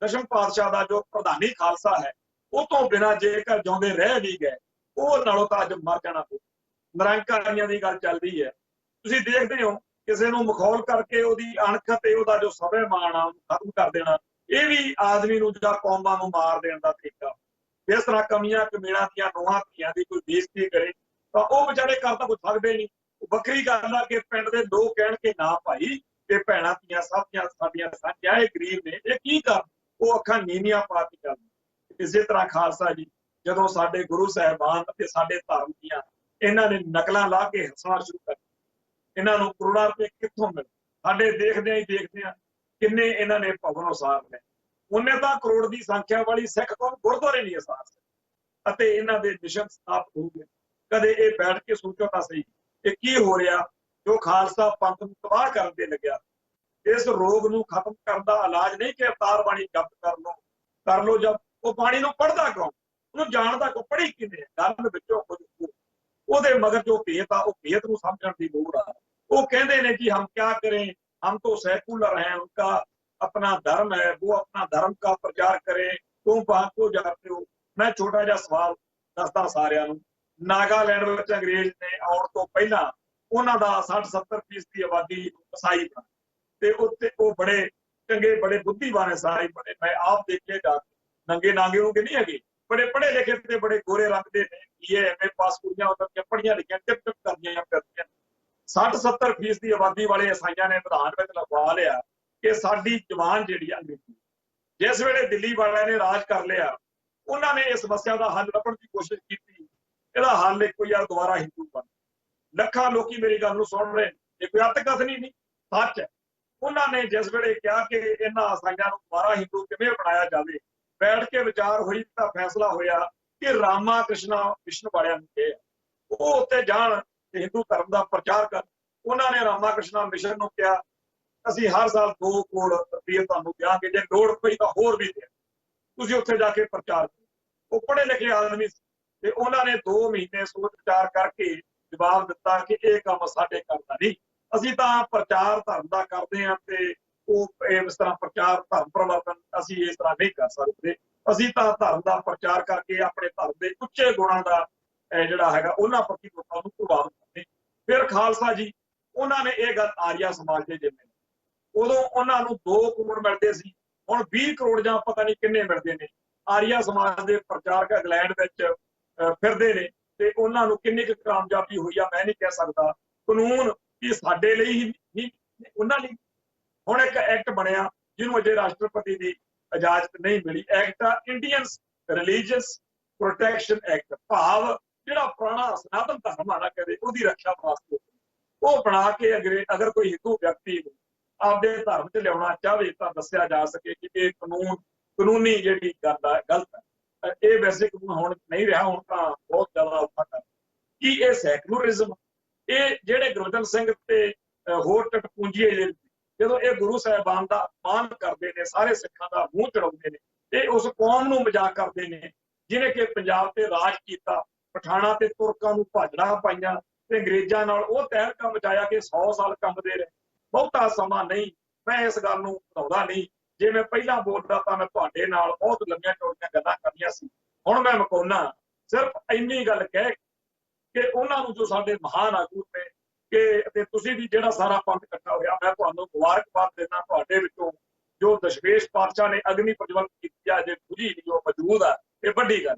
ਦਸ਼ਮ ਪਾਤਸ਼ਾਹ ਦਾ ਜੋ ਪ੍ਰਧਾਨੀ ਖਾਲਸਾ ਹੈ ਉਹ ਤੋਂ ਬਿਨਾਂ ਜੇਕਰ ਜਿਉਂਦੇ ਰਹਿ ਵੀ ਗਏ ਉਹ ਨਾਲੋਂ ਤਾਂ ਅੱਜ ਮਰ ਜਾਣਾ ਪਏ। ਨਿਰੰਕਾਰੀਆਂ ਦੀ ਗੱਲ ਚੱਲਦੀ ਹੈ, ਤੁਸੀਂ ਦੇਖਦੇ ਹੋ ਕਿਸੇ ਨੂੰ ਮਖੌਲ ਕਰਕੇ ਉਹਦੀ ਅਣਖ ਤੇ ਉਹਦਾ ਜੋ ਸਵੈਮਾਨ ਆ ਖਤਮ ਕਰ ਦੇਣਾ, ਇਹ ਵੀ ਆਦਮੀ ਨੂੰ ਜਾਂ ਕੌਮਾਂ ਨੂੰ ਮਾਰ ਦੇਣ ਦਾ ਤਰੀਕਾ। ਇਸ ਤਰ੍ਹਾਂ ਕਮੀਆਂ ਕਮੀਣਾਂ ਦੀਆਂ ਨੋਹਾਂ ਧੀਆਂ ਦੀ ਕੋਈ ਬੇਇੱਜ਼ਤੀ ਕਰੇ ਤਾਂ ਉਹ ਵਿਚਾਰੇ ਕਰ ਤਾਂ ਕੁਝ ਸਕਦੇ ਨਹੀਂ। ਵੱਖਰੀ ਗੱਲ ਆ ਕਿ ਪਿੰਡ ਦੇ ਲੋਕ ਕਹਿਣ ਕਿ ਨਾ ਭਾਈ ਤੇ ਭੈਣਾਂ ਧੀਆਂ ਸਭ ਦੀਆਂ ਸਾਡੀਆਂ ਸਾਂਝੀਆਂ, ਇਹ ਗਰੀਬ ਨੇ, ਇਹ ਕੀ ਕਰਨ, ਉਹ ਅੱਖਾਂ ਨੀਵੀਆਂ ਪਾ ਕੇ ਚੱਲਦੇ। ਇਸੇ ਤਰ੍ਹਾਂ ਖਾਲਸਾ ਜੀ ਜਦੋਂ ਸਾਡੇ ਗੁਰੂ ਸਾਹਿਬਾਨ ਅਤੇ ਸਾਡੇ ਧਰਮ ਦੀਆਂ ਇਹਨਾਂ ਨੇ ਨਕਲਾਂ ਲਾ ਕੇ ਹੱਸਣਾ ਸ਼ੁਰੂ ਕਰ, ਇਹਨਾਂ ਨੂੰ ਕਰੋੜਾਂ ਰੁਪਏ ਕਿੱਥੋਂ ਮਿਲੇ? ਸਾਡੇ ਦੇਖਦਿਆਂ ਹੀ ਦੇਖਦਿਆਂ ਕਿੰਨੇ ਇਹਨਾਂ ਨੇ ਭਵਨ ਉਸਾਰ ਲਏ। ਉਹਨੇ ਤਾਂ ਕਰੋੜ ਦੀ ਸੰਖਿਆ ਵਾਲੀ ਸਿੱਖ ਕੌਮ ਗੁਰਦੁਆਰੇ ਨਹੀਂ ਉਸਾਰ ਸਕੇ ਅਤੇ ਇਹਨਾਂ ਦੇ ਮਿਸ਼ਨ ਸਥਾਪਿਤ ਹੋ ਗਏ। ਕਦੇ ਇਹ ਬੈਠ ਕੇ ਸੋਚੋ ਤਾਂ ਸਹੀ ਇਹ ਕੀ ਹੋ ਰਿਹਾ ਜੋ ਖਾਲਸਾ ਪੰਥ ਨੂੰ ਤਬਾਹ ਕਰਨ ਦੇ ਲੱਗਿਆ। ਇਸ ਰੋਗ ਨੂੰ ਖਤਮ ਕਰਨ ਦਾ ਇਲਾਜ ਨਹੀਂ ਕਿ ਅਵਤਾਰ ਬਾਣੀ ਜਪਤ ਕਰ ਲਓ ਜਦ ਉਹ ਬਾਣੀ ਨੂੰ ਪੜ੍ਹਦਾ ਕੌਣ, ਉਹਨੂੰ ਜਾਣਦਾ ਕੋ, ਪੜ੍ਹੀ ਕਿਵੇਂ? ਗੱਲ ਵਿੱਚੋਂ ਕੁਝ ਉਹਦੇ ਮਗਰ ਜੋ ਭੇਤ ਆ ਉਹ ਭੇਤ ਨੂੰ ਸਮਝਣ ਦੀ ਲੋੜ ਆ। ਉਹ ਕਹਿੰਦੇ ਨੇ ਕਿ ਹਮ ਕਿਆ ਕरें, हम तो सेकुलर हैं, उनका अपना धर्म है, वो अपना धर्म का प्रचार करें, तुम वहां क्यों जाते हो? मैं छोटा जिहा सवाल ਦੱਸਦਾ ਸਾਰਿਆਂ ਨੂੰ। ਨਾਗਾਲੈਂਡ ਵਿੱਚ ਅੰਗਰੇਜ਼ ਨੇ ਆਉਣ ਤੋਂ ਪਹਿਲਾਂ ਉਹਨਾਂ ਦਾ 60-70% ਦੀ ਆਬਾਦੀ ਈਸਾਈ ਬਣ ਤੇ ਉੱਥੇ ਉਹ ਬੜੇ ਚੰਗੇ ਬੜੇ ਬੁੱਧੀਵਾਨ ਈਸਾਈ ਬਣੇ। ਮੈਂ ਆਪ ਦੇਖੇ ਜਾ ਕੇ, ਨੰਗੇ ਨਾਂਗੇ ਹੋਗੇ ਨਹੀਂ ਹੈਗੇ, ਬੜੇ ਪੜ੍ਹੇ ਲਿਖੇ ਤੇ ਬੜੇ ਗੋਰੇ ਰੰਗ ਦੇ ਨੇ, BA MA ਪਾਸ ਕੁੜੀਆਂ ਉਹਨਾਂ ਦੀਆਂ ਪੜ੍ਹੀਆਂ ਲਿਖੀਆਂ ਟਿਪ ਟਿਪ ਕਰਦੀਆਂ ਫਿਰਦੀਆਂ। 60-70% ਦੀ ਆਬਾਦੀ ਵਾਲੇ ਈਸਾਈਆਂ ਨੇ ਵਿਧਾਨ ਵਿੱਚ ਲਗਵਾ ਲਿਆ ਕਿ ਸਾਡੀ ਜ਼ਬਾਨ ਜਿਹੜੀ ਅੰਗਰੇਜ਼ੀ। ਜਿਸ ਵੇਲੇ ਦਿੱਲੀ ਵਾਲਿਆਂ ਨੇ ਰਾਜ ਕਰ ਲਿਆ ਉਹਨਾਂ ਨੇ ਇਸ ਸਮੱਸਿਆ ਦਾ ਹੱਲ ਲੱਭਣ ਦੀ ਕੋਸ਼ਿਸ਼ ਕੀਤੀ। ਇਹਦਾ ਹੱਲ ਇੱਕੋ ਯਾਰ ਦੁਬਾਰਾ ਹਿੰਦੂ ਬਣ। ਲੱਖਾਂ ਲੋਕੀ ਮੇਰੀ ਗੱਲ ਨੂੰ ਸੁਣ ਰਹੇ, ਇਹ ਕੋਈ ਅੱਤ ਕਥਨੀ ਨਹੀਂ, ਸੱਚ ਹੈ। ਉਹਨਾਂ ਨੇ ਜਿਸ ਵੇਲੇ ਕਿਹਾ ਕਿ ਇਹਨਾਂ ਈਸਾਈਆਂ ਨੂੰ ਦੁਬਾਰਾ ਹਿੰਦੂ ਕਿਵੇਂ ਬਣਾਇਆ ਜਾਵੇ, ਬੈਠ ਕੇ ਵਿਚਾਰ ਹੋਈ ਤਾਂ ਫੈਸਲਾ ਹੋਇਆ कि रामा कृष्णा मिशन वालियां नूं कहे वो उत्ते जाण ते हिंदू धर्म का प्रचार कर। उन्होंने रामा कृष्णा मिशन नूं कहा ਅਸੀਂ हर साल 2 करोड़ रुपये ਤੁਹਾਨੂੰ ਦਿਆਂਗੇ, ਜੇ ਲੋੜ ਪਈ ਤਾਂ ਹੋਰ ਵੀ ਦੇ ਤੁਸੀਂ ਉੱਥੇ ਜਾ ਕੇ ਪ੍ਰਚਾਰ ਕਰੋ। ਉਹ ਪੜ੍ਹੇ ਲਿਖੇ ਆਦਮੀ ਸੀ ਤੇ ਉਹਨਾਂ ਨੇ 2 ਮਹੀਨੇ ਸੋਚ ਵਿਚਾਰ ਕਰਕੇ ਜਵਾਬ ਦਿੱਤਾ ਕਿ ਇਹ ਕੰਮ ਸਾਡੇ ਕਰਦਾ ਨਹੀਂ, ਅਸੀਂ ਤਾਂ ਪ੍ਰਚਾਰ ਧਰਮ ਦਾ ਕਰਦੇ ਹਾਂ ਤੇ ਉਹ ਇਸ ਤਰ੍ਹਾਂ ਪ੍ਰਚਾਰ ਧਰਮ ਪ੍ਰਵਰਤਨ ਅਸੀਂ ਇਸ ਤਰ੍ਹਾਂ ਨਹੀਂ ਕਰ ਸਕਦੇ, ਅਸੀਂ ਤਾਂ ਧਰਮ ਦਾ ਪ੍ਰਚਾਰ ਕਰਕੇ ਆਪਣੇ ਧਰਮ ਦੇ ਉੱਚੇ ਗੁਣਾਂ ਦਾ ਜਿਹੜਾ ਹੈਗਾ ਉਹਨਾਂ ਪ੍ਰਤੀ ਲੋਕਾਂ ਨੂੰ ਪ੍ਰਭਾਵਿਤ ਕਰਦੇ। ਫਿਰ ਖਾਲਸਾ ਜੀ ਉਹਨਾਂ ਨੇ ਇਹ ਗੱਲ ਆਰੀਆ ਸਮਾਜ ਦੇ ਜਿੰਨੇ ਉਦੋਂ ਉਹਨਾਂ ਨੂੰ 2 ਕਰੋੜ ਮਿਲਦੇ ਸੀ, ਹੁਣ 20 ਕਰੋੜ ਜਾਂ ਪਤਾ ਨਹੀਂ ਕਿੰਨੇ ਮਿਲਦੇ ਨੇ। ਆਰੀਆ ਸਮਾਜ ਦੇ ਪ੍ਰਚਾਰਕ ਇੰਗਲੈਂਡ ਵਿੱਚ ਫਿਰਦੇ ਨੇ ਤੇ ਉਹਨਾਂ ਨੂੰ ਕਿੰਨੀ ਕੁ ਕਾਮਯਾਬੀ ਹੋਈ ਆ ਮੈਂ ਨਹੀਂ ਕਹਿ ਸਕਦਾ। ਕਾਨੂੰਨ ਕੀ ਸਾਡੇ ਲਈ ਹੀ ਨਹੀਂ, ਉਹਨਾਂ ਲਈ। ਹੁਣ ਇੱਕ ਐਕਟ ਬਣਿਆ ਜਿਹਨੂੰ ਅਜੇ ਰਾਸ਼ਟਰਪਤੀ ਦੀ ਇਜਾਜ਼ਤ ਨਹੀਂ ਮਿਲੀ, ਐਕਟ ਆ ਇੰਡੀਅਨ ਰਿਲੀਜੀਅਸ ਪ੍ਰੋਟੈਕਸ਼ਨ ਐਕਟ, ਭਾਵ ਜਿਹੜਾ ਪੁਰਾਣਾ ਸਨਾਤਨ ਧਰਮ ਆ ਨਾ ਕਦੇ ਉਹਦੀ ਰੱਖਿਆ ਵਾਸਤੇ ਉਹ ਬਣਾ ਕੇ ਅਗਰ ਕੋਈ ਹਿੰਦੂ ਵਿਅਕਤੀ ਆਪਦੇ ਧਰਮ 'ਚ ਲਿਆਉਣਾ ਚਾਹਵੇ ਤਾਂ ਦੱਸਿਆ ਜਾ ਸਕੇ ਕਿ ਇਹ ਕਾਨੂੰਨੀ ਜਿਹੜੀ ਗੱਲ ਹੈ ਗਲਤ ਹੈ। ਇਹ ਵੈਸੇ ਕਾਨੂੰਨ ਹੁਣ ਨਹੀਂ ਰਿਹਾ, ਹੁਣ ਤਾਂ ਬਹੁਤ ਜ਼ਿਆਦਾ ਔਖਾ ਕਰ ਕਿ ਇਹ ਸੈਕੂਲਰਿਜ਼ਮ, ਇਹ ਜਿਹੜੇ ਗੁਰਬਚਨ ਸਿੰਘ ਤੇ ਹੋਰ ਟਟਪੂੰਜੀਏ ਜਦੋਂ ਇਹ ਗੁਰੂ ਸਾਹਿਬਾਨ ਦਾ ਮਾਣ ਕਰਦੇ ਨੇ, ਸਾਰੇ ਸਿੱਖਾਂ ਦਾ ਮੂੰਹ ਚੜਾਉਂਦੇ ਨੇ, ਇਹ ਉਸ ਕੌਮ ਨੂੰ ਮਜ਼ਾਕ ਕਰਦੇ ਨੇ ਜਿਹਨੇ ਕਿ ਪੰਜਾਬ ਤੇ ਰਾਜ ਕੀਤਾ, ਪਠਾਣਾ ਤੇ ਤੁਰਕਾਂ ਨੂੰ ਭਾਜੜਾਂ ਪਾਈਆਂ ਤੇ ਅੰਗਰੇਜ਼ਾਂ ਨਾਲ ਉਹ ਤਹਿਲਕਾ ਮਚਾਇਆ ਕਿ 100 ਸਾਲ ਕੰਬਦੇ ਰਹੇ। ਬਹੁਤਾ ਸਮਾਂ ਨਹੀਂ, ਮੈਂ ਇਸ ਗੱਲ ਨੂੰ ਵਧਾਉਂਦਾ ਨਹੀਂ। ਜੇ ਮੈਂ ਪਹਿਲਾਂ ਬੋਲਦਾ ਤਾਂ ਮੈਂ ਤੁਹਾਡੇ ਨਾਲ ਬਹੁਤ ਲੰਮੀਆਂ ਚੌੜੀਆਂ ਗੱਲਾਂ ਕਰਨੀਆਂ ਸੀ, ਹੁਣ ਮੈਂ ਮੁਕਾਉਣਾ। ਸਿਰਫ ਇੰਨੀ ਗੱਲ ਕਹਿ ਕਿ ਉਹਨਾਂ ਨੂੰ ਜੋ ਸਾਡੇ ਮਹਾਨ ਆਗੂ ਨੇ ਕਿ ਤੁਸੀਂ ਵੀ ਜਿਹੜਾ ਸਾਰਾ ਪੰਥ ਇਕੱਠਾ ਹੋਇਆ, ਮੈਂ ਤੁਹਾਨੂੰ ਮੁਬਾਰਕਬਾਦ ਦਿੰਦਾ। ਤੁਹਾਡੇ ਵਿੱਚੋਂ ਜੋ ਦਸ਼ਮੇਸ਼ ਪਾਤਸ਼ਾਹ ਨੇ ਅਗਨੀ ਪ੍ਰਜਵਲਨ ਕੀਤੀ ਆ, ਜੇ ਬੁਝੀ ਨਹੀਂ ਉਹ ਮੌਜੂਦ ਆ, ਇਹ ਵੱਡੀ ਗੱਲ।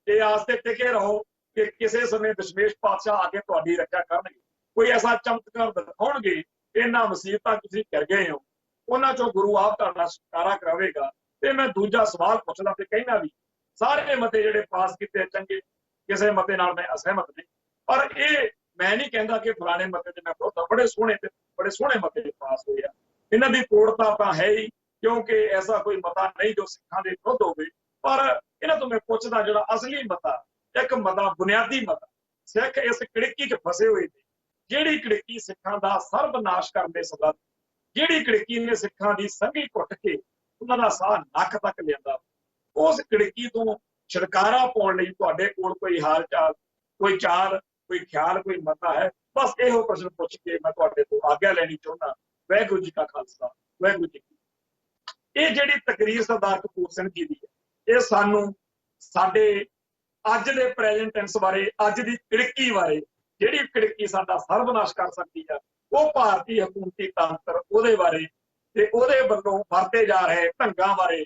ਇਹ ਆਸ ਤੇ ਟਿਕੇ ਰਹੋ ਕਿ ਕਿਸੇ ਸਮੇਂ ਦਸ਼ਮੇਸ਼ ਪਾਤਸ਼ਾਹ ਆ ਕੇ ਤੁਹਾਡੀ ਰੱਖਿਆ ਕਰਨਗੇ, ਕੋਈ ਐਸਾ ਚਮਤਕਾਰ ਦਿਖਾਉਣਗੇ। ਇਹਨਾਂ ਮੁਸੀਬਤਾਂ ਤੁਸੀਂ ਕਰ ਗਏ ਹੋ, ਉਹਨਾਂ ਚੋਂ ਗੁਰੂ ਆਪ ਤੁਹਾਡਾ ਛੁਟਕਾਰਾ ਕਰਾਵੇਗਾ। ਤੇ ਮੈਂ ਦੂਜਾ ਸਵਾਲ ਪੁੱਛਦਾ ਤੇ ਕਹਿਣਾ ਵੀ ਸਾਰੇ ਮਤੇ ਜਿਹੜੇ ਪਾਸ ਕੀਤੇ ਚੰਗੇ, ਕਿਸੇ ਮਤੇ ਨਾਲ ਮੈਂ ਅਸਹਿਮਤ ਨਹੀਂ, ਪਰ ਇਹ ਮੈਂ ਨਹੀਂ ਕਹਿੰਦਾ ਕਿ ਫਲਾਣੇ ਮਤੇ ਤੇ ਮੈਂ ਵਿਰੋਧ। ਬੜੇ ਸੋਹਣੇ ਮਤੇ ਪਾਸ ਹੋਏ ਆ, ਇਹਨਾਂ ਦੀ ਕੋੜਤਾ ਤਾਂ ਹੈ ਹੀ, ਕਿਉਂਕਿ ਐਸਾ ਕੋਈ ਮਤਾ ਨਹੀਂ ਜੋ ਸਿੱਖਾਂ ਦੇ ਵਿਰੁੱਧ ਹੋਵੇ। ਪਰ ਇਹਨਾਂ ਤੋਂ ਮੈਂ ਪੁੱਛਦਾ ਜਿਹੜਾ ਅਸਲੀ ਮਤਾ, ਇੱਕ ਮਤਾ ਬੁਨਿਆਦੀ ਮਤਾ, ਸਿੱਖ ਇਸ ਕੜਿੱਕੀ 'ਚ ਫਸੇ ਹੋਏ ਨੇ, ਜਿਹੜੀ ਕੜਿੱਕੀ ਸਿੱਖਾਂ ਦਾ ਸਰਬਨਾਸ਼ ਕਰਨ ਦੇ ਸਬਬ, ਜਿਹੜੀ ਕੜਿੱਕੀ ਨੇ ਸਿੱਖਾਂ ਦੀ ਸੰਘੀ ਘੁੱਟ ਕੇ ਉਹਨਾਂ ਦਾ ਸਾਹ ਨੱਕ ਤੱਕ ਲਿਆਂਦਾ, ਉਸ ਕੜਿੱਕੀ ਤੋਂ ਛੁਟਕਾਰਾ ਪਾਉਣ ਲਈ ਤੁਹਾਡੇ ਕੋਲ ਕੋਈ ਹਾਲ ਚਾਲ, ਕੋਈ ਚਾਲ, ਕੋਈ ਖਿਆਲ, ਕੋਈ ਮਤਾ ਹੈ? ਬਸ ਇਹੋ ਪ੍ਰਸ਼ਨ ਪੁੱਛ ਕੇ ਮੈਂ ਤੁਹਾਡੇ ਤੋਂ ਆਗਿਆ ਲੈਣੀ ਚਾਹੁੰਦਾ। ਵਾਹਿਗੁਰੂ ਜੀ ਕਾ ਖਾਲਸਾ, ਵਾਹਿਗੁਰੂ ਜੀ ਕੀ ਫਤਿਹ। ਇਹ ਜਿਹੜੀ ਤਕਰੀਰ ਸਰਦਾਰ ਕਪੂਰ ਸਿੰਘ ਜੀ ਦੀ ਹੈ, ਇਹ ਸਾਨੂੰ ਸਾਡੇ ਅੱਜ ਦੇ ਪ੍ਰੈਜ਼ੈਂਟ ਟੈਂਸ ਬਾਰੇ, ਅੱਜ ਦੀ ਕੜਿੱਕੀ ਬਾਰੇ, ਜਿਹੜੀ ਕੜਿੱਕੀ ਸਾਡਾ ਸਰਬਨਾਸ਼ ਕਰ ਸਕਦੀ ਹੈ, ਉਹ ਭਾਰਤੀ ਹਕੂਮਤੀ ਤੰਤਰ, ਉਹਦੇ ਬਾਰੇ ਤੇ ਉਹਦੇ ਵੱਲੋਂ ਵਰਤੇ ਜਾ ਰਹੇ ਢੰਗਾਂ ਬਾਰੇ,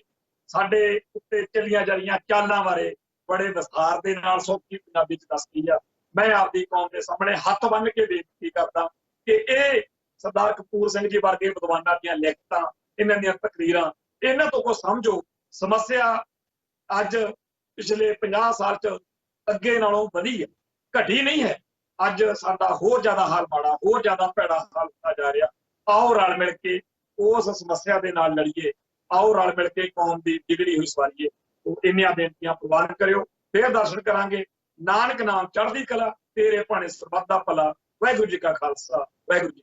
ਸਾਡੇ ਉੱਤੇ ਚੱਲੀਆਂ ਜਾ ਰਹੀਆਂ ਚਾਲਾਂ ਬਾਰੇ ਬੜੇ ਵਿਸਥਾਰ ਦੇ ਨਾਲ ਸੌਖੀ ਪੰਜਾਬੀ 'ਚ ਦੱਸਦੀ ਆ। ਮੈਂ ਆਪਦੀ ਕੌਮ ਦੇ ਸਾਹਮਣੇ ਹੱਥ ਬੰਨ੍ਹ ਕੇ ਬੇਨਤੀ ਕਰਦਾ ਕਿ ਇਹ ਸਰਦਾਰ ਕਪੂਰ ਸਿੰਘ ਜੀ ਵਰਗੇ ਵਿਦਵਾਨਾਂ ਦੀਆਂ ਲਿਖਤਾਂ, ਇਹਨਾਂ ਦੀਆਂ ਤਕਰੀਰਾਂ, ਇਹਨਾਂ ਤੋਂ ਕੁਝ ਸਮਝੋ। ਸਮੱਸਿਆ ਅੱਜ ਪਿਛਲੇ 50 ਸਾਲ 'ਚ ਅੱਗੇ ਨਾਲੋਂ ਵਧੀ ਹੈ, ਘਟੀ ਨਹੀਂ ਹੈ। ਅੱਜ ਸਾਡਾ ਹੋਰ ਜ਼ਿਆਦਾ ਹਾਲ ਮਾੜਾ, ਹੋਰ ਜ਼ਿਆਦਾ ਭੈੜਾ ਹਾਲ ਹੁੰਦਾ ਜਾ ਰਿਹਾ। ਆਓ ਰਲ ਮਿਲ ਕੇ ਉਸ ਸਮੱਸਿਆ ਦੇ ਨਾਲ ਲੜੀਏ, ਆਓ ਰਲ ਮਿਲ ਕੇ ਕੌਮ ਦੀ ਵਿਗੜੀ ਹੋਈ ਸਵਾਰੀਏ। ਇੰਨੀਆਂ ਬੇਨਤੀਆਂ ਪ੍ਰਵਾਨ ਕਰਿਓ, ਫਿਰ ਦਰਸ਼ਨ ਕਰਾਂਗੇ। ਨਾਨਕ ਨਾਮ ਚੜ੍ਹਦੀ ਕਲਾ, ਤੇਰੇ ਭਾਣੇ ਸਰਬੱਤ ਦਾ ਭਲਾ। ਵਾਹਿਗੁਰੂ ਜੀ ਕਾ ਖਾਲਸਾ, ਵਾਹਿਗੁਰੂ ਜੀ।